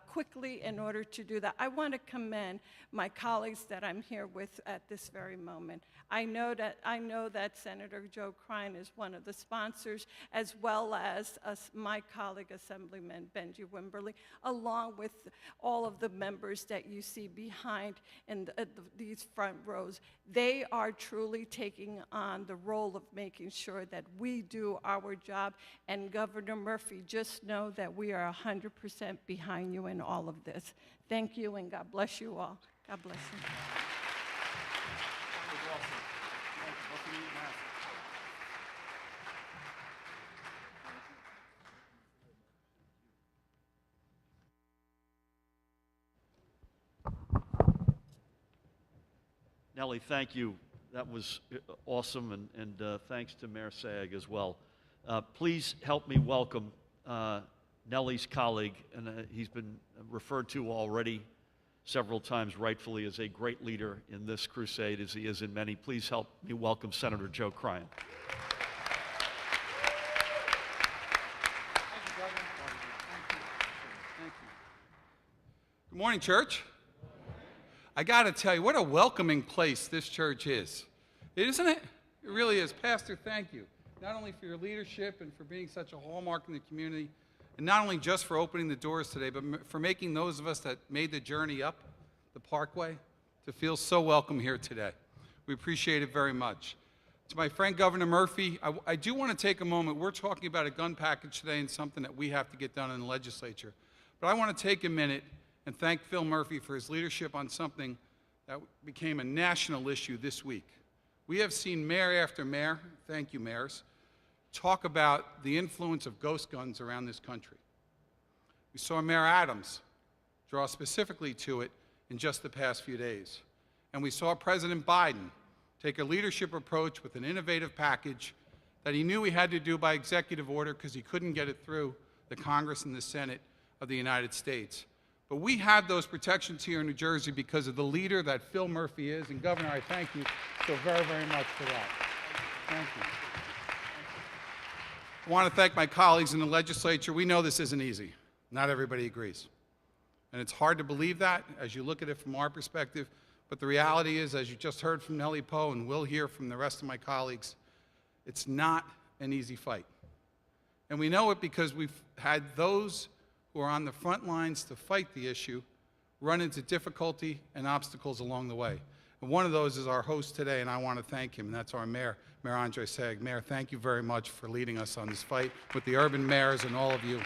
quickly in order to do that. I want to commend my colleagues that I'm here with at this very moment. I know that Senator Joe Crine is one of the sponsors, as well as my colleague, Assemblyman Benji Wimberly, along with all of the members that you see behind in these front rows. They are truly taking on the role of making sure that we do our job. And Governor Murphy, just know that we are 100% behind you in all of this. Thank you, and God bless you all. God bless you. Nellie, thank you. That was awesome, and thanks to Mayor Sayegh as well. Please help me welcome Nellie's colleague, and he's been referred to already several times rightfully as a great leader in this crusade, as he is in many. Please help me welcome Senator Joe Crine. Good morning, church. I got to tell you, what a welcoming place this church is. Isn't it? It really is. Pastor, thank you. Not only for your leadership and for being such a hallmark in the community, and not only just for opening the doors today, but for making those of us that made the journey up the Parkway to feel so welcome here today. We appreciate it very much. To my friend Governor Murphy, I do want to take a moment. We're talking about a gun package today and something that we have to get done in the legislature. But I want to take a minute and thank Phil Murphy for his leadership on something that became a national issue this week. We have seen mayor after mayor, thank you, mayors, talk about the influence of ghost guns around this country. We saw Mayor Adams draw specifically to it in just the past few days. And we saw President Biden take a leadership approach with an innovative package that he knew he had to do by executive order because he couldn't get it through the Congress and the Senate of the United States. But we have those protections here in New Jersey because of the leader that Phil Murphy is. And Governor, I thank you so very, very much for that. Thank you. I want to thank my colleagues in the legislature. We know this isn't easy. Not everybody agrees. And it's hard to believe that as you look at it from our perspective. But the reality is, as you just heard from Nellie Poe and we'll hear from the rest of my colleagues, it's not an easy fight. And we know it because we've had those who are on the front lines to fight the issue run into difficulty and obstacles along the way. And one of those is our host today, and I want to thank him, and that's our mayor, Mayor Andre Sag. Mayor, thank you very much for leading us on this fight with the urban mayors and all of you.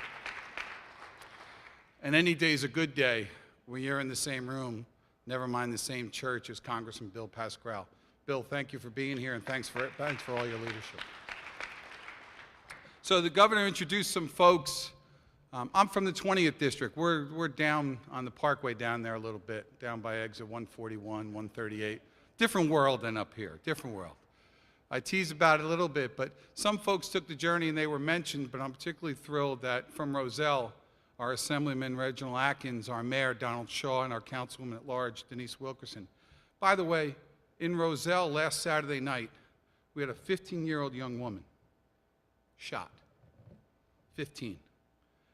And any day's a good day when you're in the same room, never mind the same church as Congressman Bill Pascrell. Bill, thank you for being here, and thanks for all your leadership. So the governor introduced some folks. I'm from the 20th district. We're down on the Parkway down there a little bit, down by exit 141, 138. Different world than up here, different world. I tease about it a little bit, but some folks took the journey and they were mentioned, but I'm particularly thrilled that from Roselle, our Assemblyman Reginald Atkins, our Mayor Donald Shaw, and our Councilwoman at Large Denise Wilkerson. By the way, in Roselle last Saturday night, we had a 15-year-old young woman shot. 15.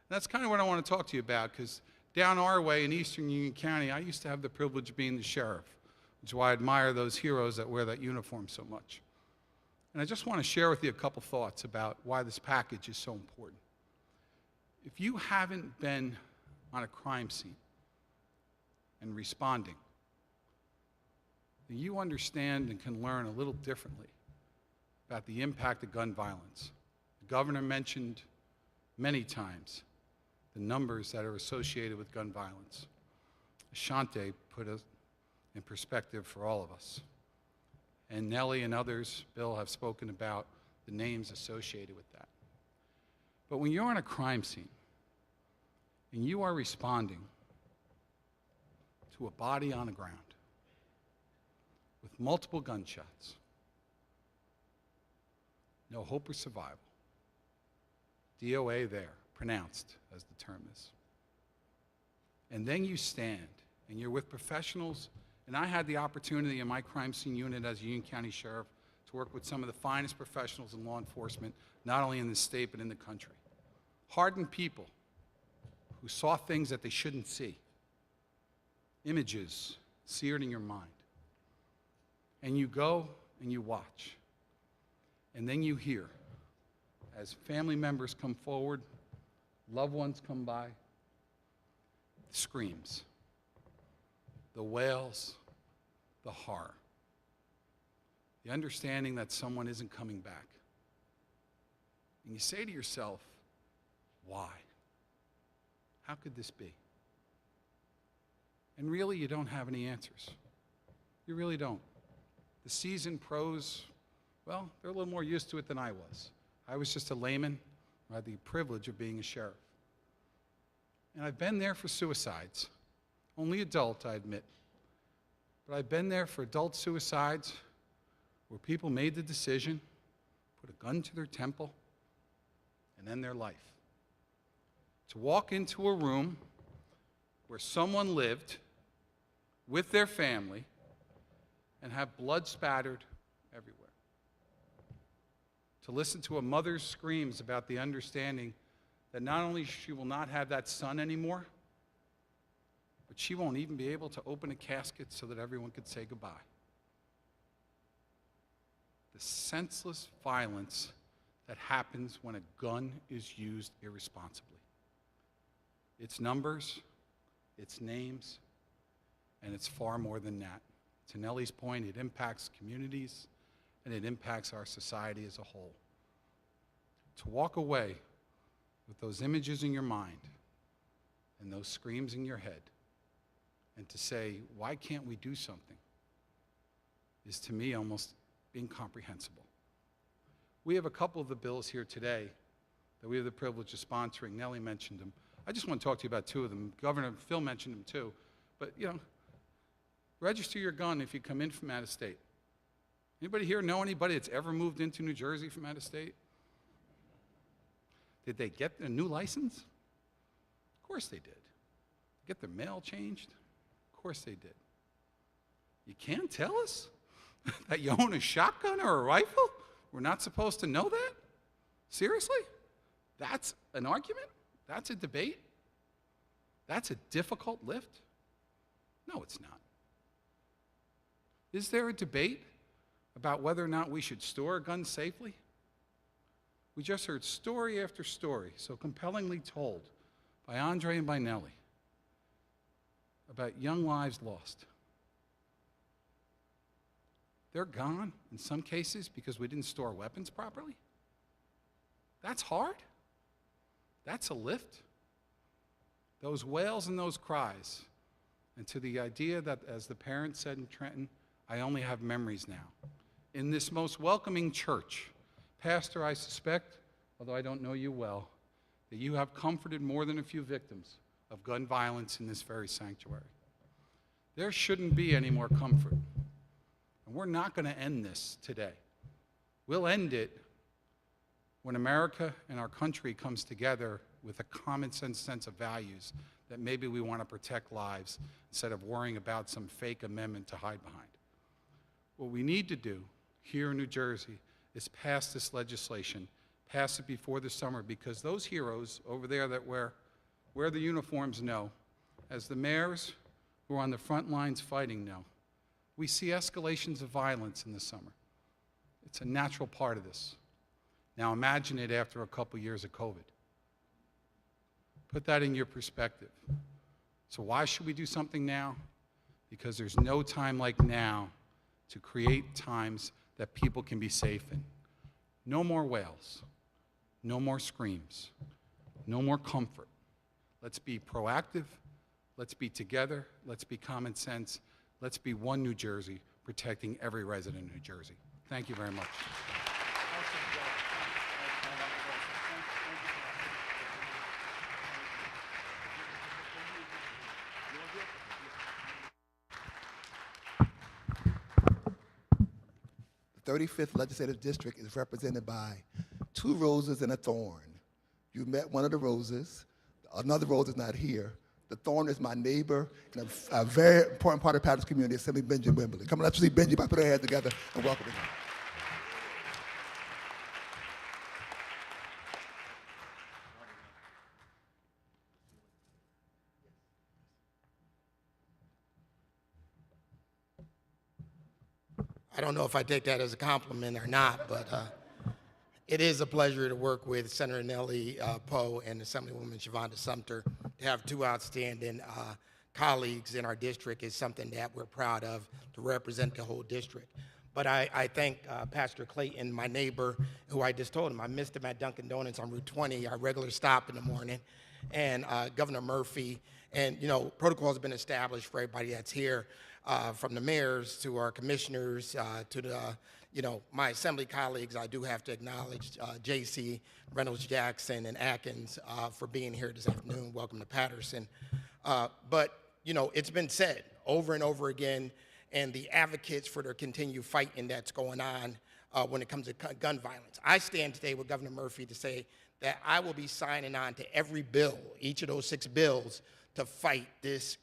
That's kind of what I want to talk to you about, because down our way in eastern Union County, I used to have the privilege of being the sheriff, which is why I admire those heroes that wear that uniform so much. And I just want to share with you a couple thoughts about why this package is so important. If you haven't been on a crime scene and responding, then you understand and can learn a little differently about the impact of gun violence. The governor mentioned many times the numbers that are associated with gun violence. Ashante put it in perspective for all of us. And Nellie and others, Bill, have spoken about the names associated with that. But when you're on a crime scene and you are responding to a body on the ground with multiple gunshots, no hope of survival, DOA there, pronounced, as the term is. And then you stand, and you're with professionals, and I had the opportunity in my crime scene unit as a Union County Sheriff to work with some of the finest professionals in law enforcement, not only in the state, but in the country. Hardened people who saw things that they shouldn't see. Images seared in your mind. And you go and you watch. And then you hear, as family members come forward, loved ones come by, the screams, the wails, the horror, the understanding that someone isn't coming back. And you say to yourself, why? How could this be? And really, you don't have any answers. You really don't. The seasoned pros, well, they're a little more used to it than I was. I was just a layman. I had the privilege of being a sheriff. And I've been there for suicides. Only adult, I admit. But I've been there for adult suicides where people made the decision, put a gun to their temple, and end their life. To walk into a room where someone lived with their family and have blood spattered everywhere. To listen to a mother's screams about the understanding that not only she will not have that son anymore, but she won't even be able to open a casket so that everyone could say goodbye. The senseless violence that happens when a gun is used irresponsibly. It's numbers, it's names, and it's far more than that. To Nellie's point, it impacts communities and it impacts our society as a whole. To walk away with those images in your mind and those screams in your head and to say, why can't we do something, is to me almost incomprehensible. We have a couple of the bills here today that we have the privilege of sponsoring. Nellie mentioned them. I just want to talk to you about two of them. Governor Phil mentioned them too. But, register your gun if you come in from out of state. Anybody here know anybody that's ever moved into New Jersey from out of state? Did they get a new license? Of course they did. Get their mail changed? Of course they did. You can't tell us that you own a shotgun or a rifle? We're not supposed to know that? Seriously? That's an argument? That's a debate? That's a difficult lift? No, it's not. Is there a debate about whether or not we should store guns safely? We just heard story after story, so compellingly told by Andre and by Nellie, about young lives lost. They're gone, in some cases, because we didn't store weapons properly. That's hard. That's a lift. Those wails and those cries, and to the idea that, as the parents said in Trenton, I only have memories now. In this most welcoming church, Pastor, I suspect, although I don't know you well, that you have comforted more than a few victims of gun violence in this very sanctuary. There shouldn't be any more comfort. And we're not going to end this today. We'll end it when America and our country comes together with a common sense of values that maybe we want to protect lives instead of worrying about some fake amendment to hide behind. What we need to do here in New Jersey is pass this legislation, pass it before the summer, because those heroes over there that wear the uniforms know, as the mayors who are on the front lines fighting know, we see escalations of violence in the summer. It's a natural part of this. Now imagine it after a couple years of COVID. Put that in your perspective. So why should we do something now? Because there's no time like now to create times that people can be safe in. No more wails, no more screams, no more comfort. Let's be proactive, let's be together, let's be common sense, let's be one New Jersey, protecting every resident of New Jersey. Thank you very much. The 35th Legislative District is represented by 2 roses and a thorn. You met one of the roses. Another rose is not here. The thorn is my neighbor and a very important part of the Paterson community, Assembly Benji Wimberly. Come on, let's see Benji by put our hands together and welcome him. I don't know if I take that as a compliment or not, but it is a pleasure to work with Senator Nellie Poe and Assemblywoman Shavonda Sumter. To have 2 outstanding colleagues in our district is something that we're proud of, to represent the whole district. But I thank Pastor Clayton, my neighbor, who I just told him I missed him at Dunkin' Donuts on Route 20, our regular stop in the morning, and Governor Murphy. And, protocol has been established for everybody that's here, from the mayors to our commissioners to the, my assembly colleagues. I do have to acknowledge J.C., Reynolds Jackson, and Atkins for being here this afternoon. Welcome to Paterson. But, it's been said over and over again, and the advocates for the continued fighting that's going on when it comes to gun violence. I stand today with Governor Murphy to say that I will be signing on to every bill, each of those 6 bills, to fight this.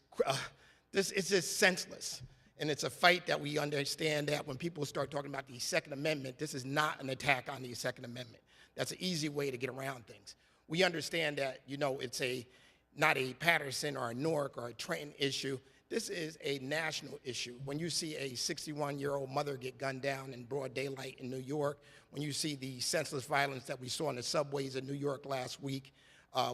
It's just senseless. And it's a fight that we understand that when people start talking about the Second Amendment, this is not an attack on the Second Amendment. That's an easy way to get around things. We understand that, it's not a Paterson or a Newark or a Trenton issue. This is a national issue. When you see a 61-year-old mother get gunned down in broad daylight in New York, when you see the senseless violence that we saw in the subways in New York last week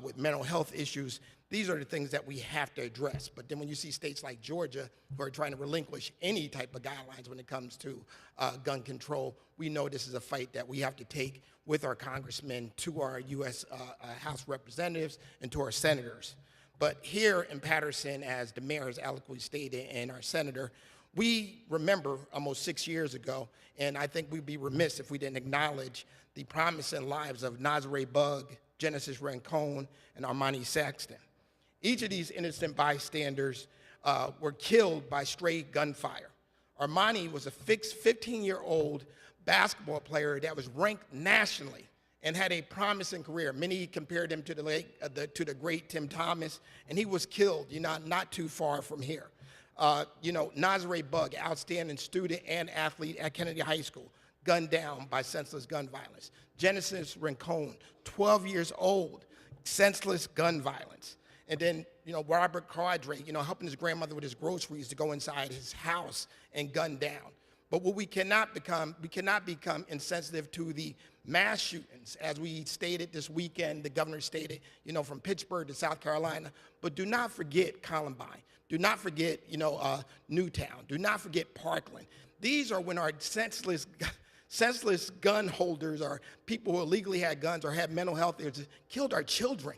with mental health issues, these are the things that we have to address. But then when you see states like Georgia who are trying to relinquish any type of guidelines when it comes to gun control, we know this is a fight that we have to take with our congressmen, to our U.S. House representatives, and to our senators. But here in Paterson, as the mayor has eloquently stated, and our senator, We remember almost 6 years ago, and I think we'd be remiss if we didn't acknowledge the promising lives of Nazare Bug, Genesis Rincon, and Armani Saxton. Each of these innocent bystanders were killed by stray gunfire. Armani was a 15-year-old basketball player that was ranked nationally and had a promising career. Many compared him to the great Tim Thomas, and he was killed, not too far from here. Nazare Bug, outstanding student and athlete at Kennedy High School, gunned down by senseless gun violence. Genesis Rincon, 12 years old, senseless gun violence. And then, Robert Quadre, helping his grandmother with his groceries to go inside his house and gun down. But what we cannot become insensitive to the mass shootings, as we stated this weekend, the governor stated, from Pittsburgh to South Carolina. But do not forget Columbine. Do not forget, Newtown. Do not forget Parkland. These are when our senseless gun holders or people who illegally had guns or had mental health issues killed our children.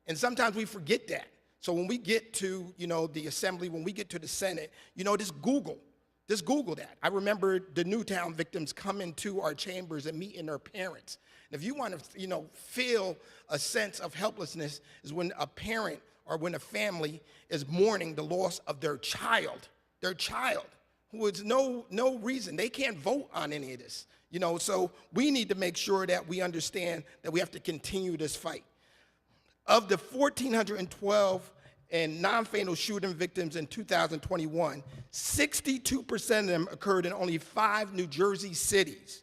And sometimes we forget that. So when we get to, the assembly, when we get to the Senate, just Google that. I remember the Newtown victims coming to our chambers and meeting their parents. And if you want to, feel a sense of helplessness is when a parent or when a family is mourning the loss of their child, who is no reason. They can't vote on any of this. So we need to make sure that we understand that we have to continue this fight. Of the 1,412 and non-fatal shooting victims in 2021, 62% of them occurred in only 5 New Jersey cities: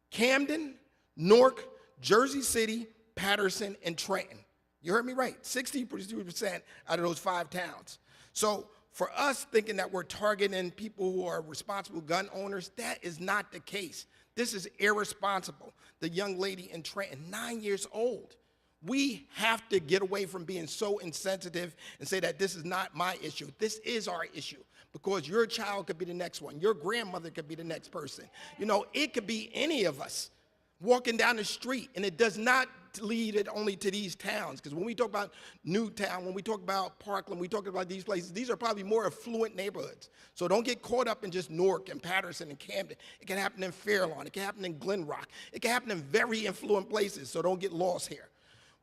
Camden, Newark, Jersey City, Paterson, and Trenton. You heard me right, 62% out of those 5 towns. So for us thinking that we're targeting people who are responsible gun owners, that is not the case. This is irresponsible. The young lady in Trenton, 9 years old. We have to get away from being so insensitive and say that this is not my issue. This is our issue, because your child could be the next one. Your grandmother could be the next person. It could be any of us walking down the street, and it does not lead it only to these towns. Because when we talk about Newtown, when we talk about Parkland, we talk about these places, these are probably more affluent neighborhoods. So don't get caught up in just Newark and Paterson and Camden. It can happen in Fairlawn. It can happen in Glen Rock. It can happen in very affluent places, so don't get lost here.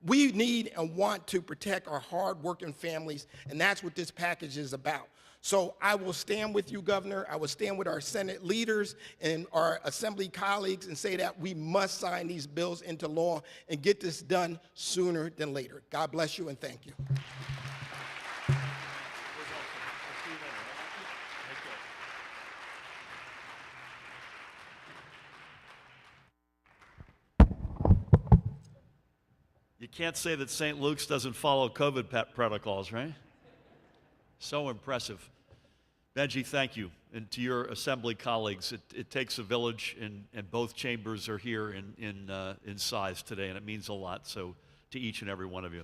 We need and want to protect our hard-working families, and that's what this package is about. So I will stand with you, Governor. I will stand with our Senate leaders and our Assembly colleagues and say that we must sign these bills into law and get this done sooner than later. God bless you, and thank you. You can't say that St. Luke's doesn't follow COVID protocols, right? So impressive. Benji, thank you. And to your assembly colleagues, it takes a village, and both chambers are here in size today, and it means a lot. So to each and every one of you.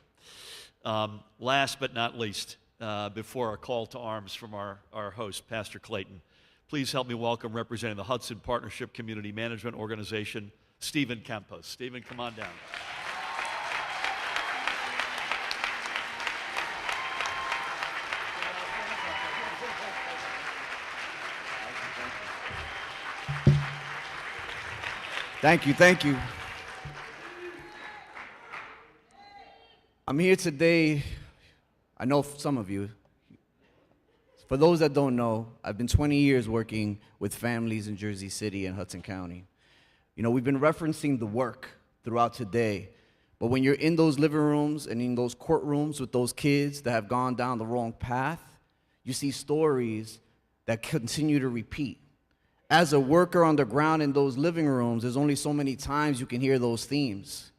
Last but not least, before our call to arms from our host, Pastor Clayton, please help me welcome, representing the Hudson Partnership Community Management Organization, Stephen Campos. Stephen, come on down. Thank you. I'm here today, I know some of you. For those that don't know, I've been 20 years working with families in Jersey City and Hudson County. We've been referencing the work throughout today, but when you're in those living rooms and in those courtrooms with those kids that have gone down the wrong path, you see stories that continue to repeat. As a worker on the ground in those living rooms, there's only so many times you can hear those themes.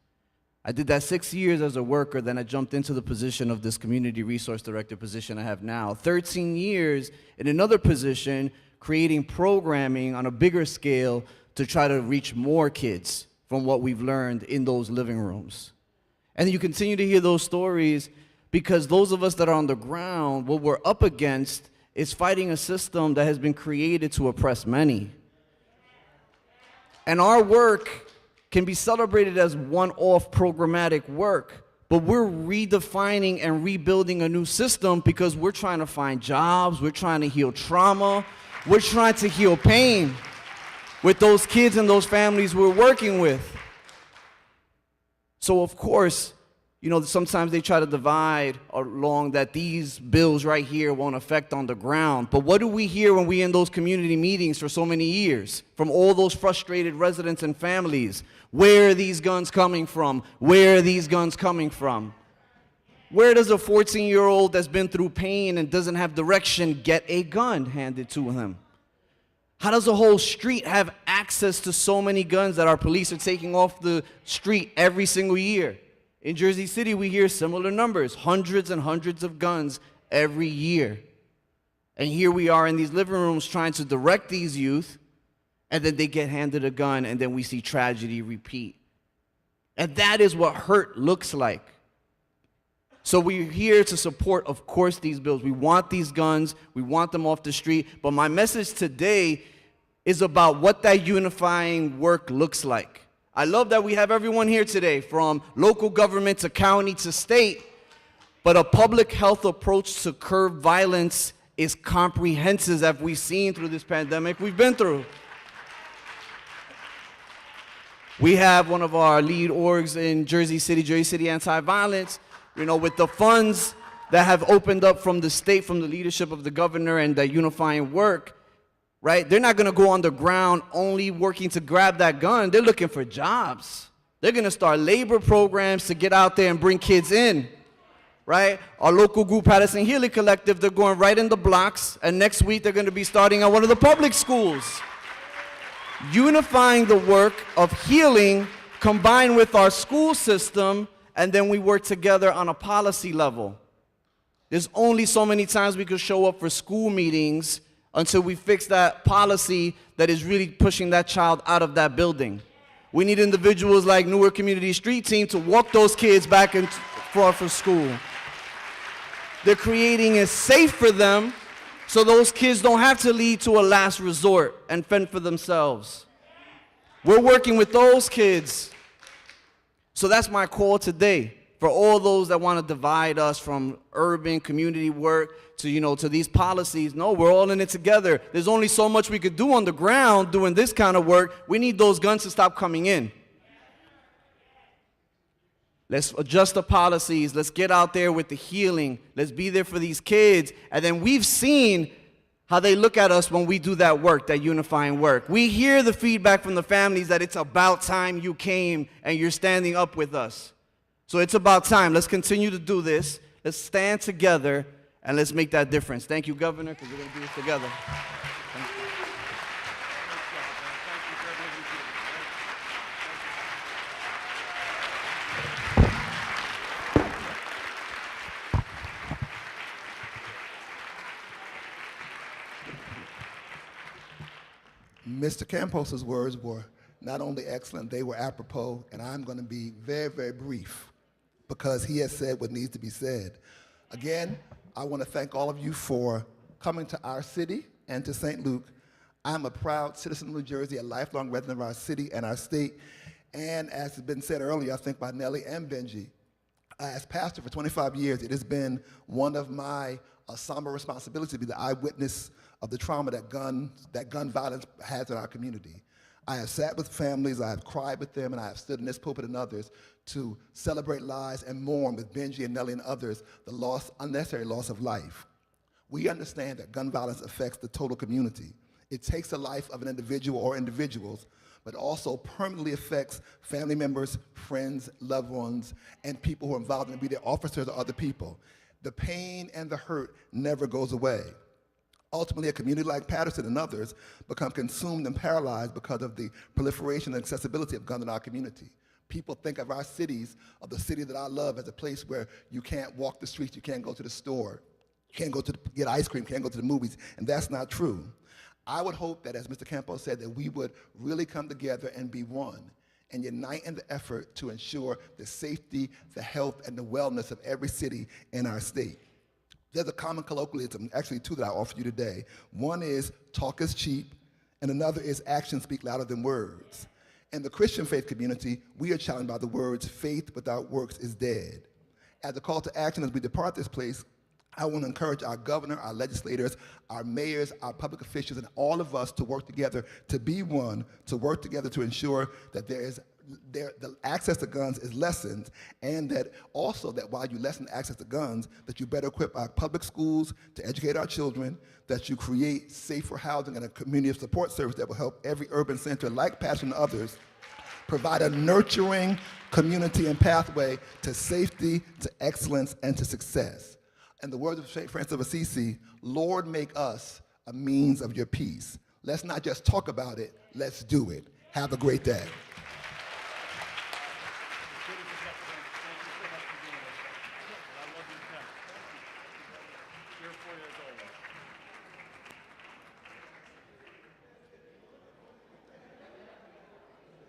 I did that 6 years as a worker, then I jumped into the position of this community resource director position I have now. 13 years in another position, creating programming on a bigger scale to try to reach more kids from what we've learned in those living rooms. And you continue to hear those stories because those of us that are on the ground, what we're up against is fighting a system that has been created to oppress many. And our work can be celebrated as one-off programmatic work, but we're redefining and rebuilding a new system because we're trying to find jobs, we're trying to heal trauma, We're trying to heal pain with those kids and those families we're working with. So of course, you know, sometimes they try to divide along that these bills right here won't affect on the ground. But what do we hear when we in those community meetings for so many years from all those frustrated residents and families? Where are these guns coming from? Where are these guns coming from? Where does a 14-year-old that's been through pain and doesn't have direction get a gun handed to him? How does a whole street have access to so many guns that our police are taking off the street every single year? In Jersey City, we hear similar numbers, hundreds and hundreds of guns every year. And here we are in these living rooms trying to direct these youth, and then they get handed a gun, and then we see tragedy repeat. And that is what hurt looks like. So we're here to support, of course, these bills. We want these guns. We want them off the street. But my message today is about what that unifying work looks like. I love that we have everyone here today, from local government to county to state. But a public health approach to curb violence is comprehensive, as we've seen through this pandemic we've been through. We have one of our lead orgs in Jersey City Anti-Violence, you know, with the funds that have opened up from the state, from the leadership of the governor and that unifying work, right? They're not going to go on the ground only working to grab that gun. They're looking for jobs. They're going to start labor programs to get out there and bring kids in, right? Our local group, Paterson Healing Collective, they're going right in the blocks, and next week they're going to be starting at one of the public schools. Unifying the work of healing combined with our school system, and then we work together on a policy level. There's only so many times we could show up for school meetings until we fix that policy that is really pushing that child out of that building. We need individuals like Newark Community Street Team to walk those kids back in for school. They're creating it safe for them so those kids don't have to lead to a last resort and fend for themselves. We're working with those kids. So that's my call today for all those that want to divide us from urban community work to, you know, to these policies. No, we're all in it together. There's only so much we could do on the ground doing this kind of work. We need those guns to stop coming in. Let's adjust the policies. Let's get out there with the healing. Let's be there for these kids. And then we've seen how they look at us when we do that work, that unifying work. We hear the feedback from the families that it's about time you came and you're standing up with us. So it's about time. Let's continue to do this. Let's stand together and let's make that difference. Thank you, Governor, because we're going to do this together. Thank you. Mr. Campos's words were not only excellent, they were apropos, and I'm going to be very, very brief because he has said what needs to be said. Again, I want to thank all of you for coming to our city and to St. Luke. I'm a proud citizen of New Jersey, a lifelong resident of our city and our state, and as has been said earlier, I think by Nellie and Benji, as pastor for 25 years, it has been one of my somber responsibilities to be the eyewitness of the trauma that gun violence has in our community. I have sat with families, I have cried with them, and I have stood in this pulpit and others to celebrate lives and mourn with Benji and Nellie and others the unnecessary loss of life. We understand that gun violence affects the total community. It takes the life of an individual or individuals, but also permanently affects family members, friends, loved ones, and people who are involved in it, be they officers or other people. The pain and the hurt never goes away. Ultimately, a community like Paterson and others become consumed and paralyzed because of the proliferation and accessibility of guns in our community. People think of our cities, of the city that I love, as a place where you can't walk the streets, you can't go to the store, you can't go to get ice cream, can't go to the movies, and that's not true. I would hope that, as Mr. Campos said, that we would really come together and be one and unite in the effort to ensure the safety, the health, and the wellness of every city in our state. There's a common colloquialism, actually two that I offer you today. One is talk is cheap, and another is actions speak louder than words. In the Christian faith community, we are challenged by the words, faith without works is dead. As a call to action as we depart this place, I want to encourage our governor, our legislators, our mayors, our public officials, and all of us to work together, to be one, to work together to ensure that the access to guns is lessened, and that also that while you lessen access to guns, that you better equip our public schools to educate our children, that you create safer housing and a community of support service that will help every urban center like Paterson and others provide a nurturing community and pathway to safety, to excellence, and to success. In the words of St. Francis of Assisi, Lord, make us a means of your peace. Let's not just talk about it, let's do it. Have a great day.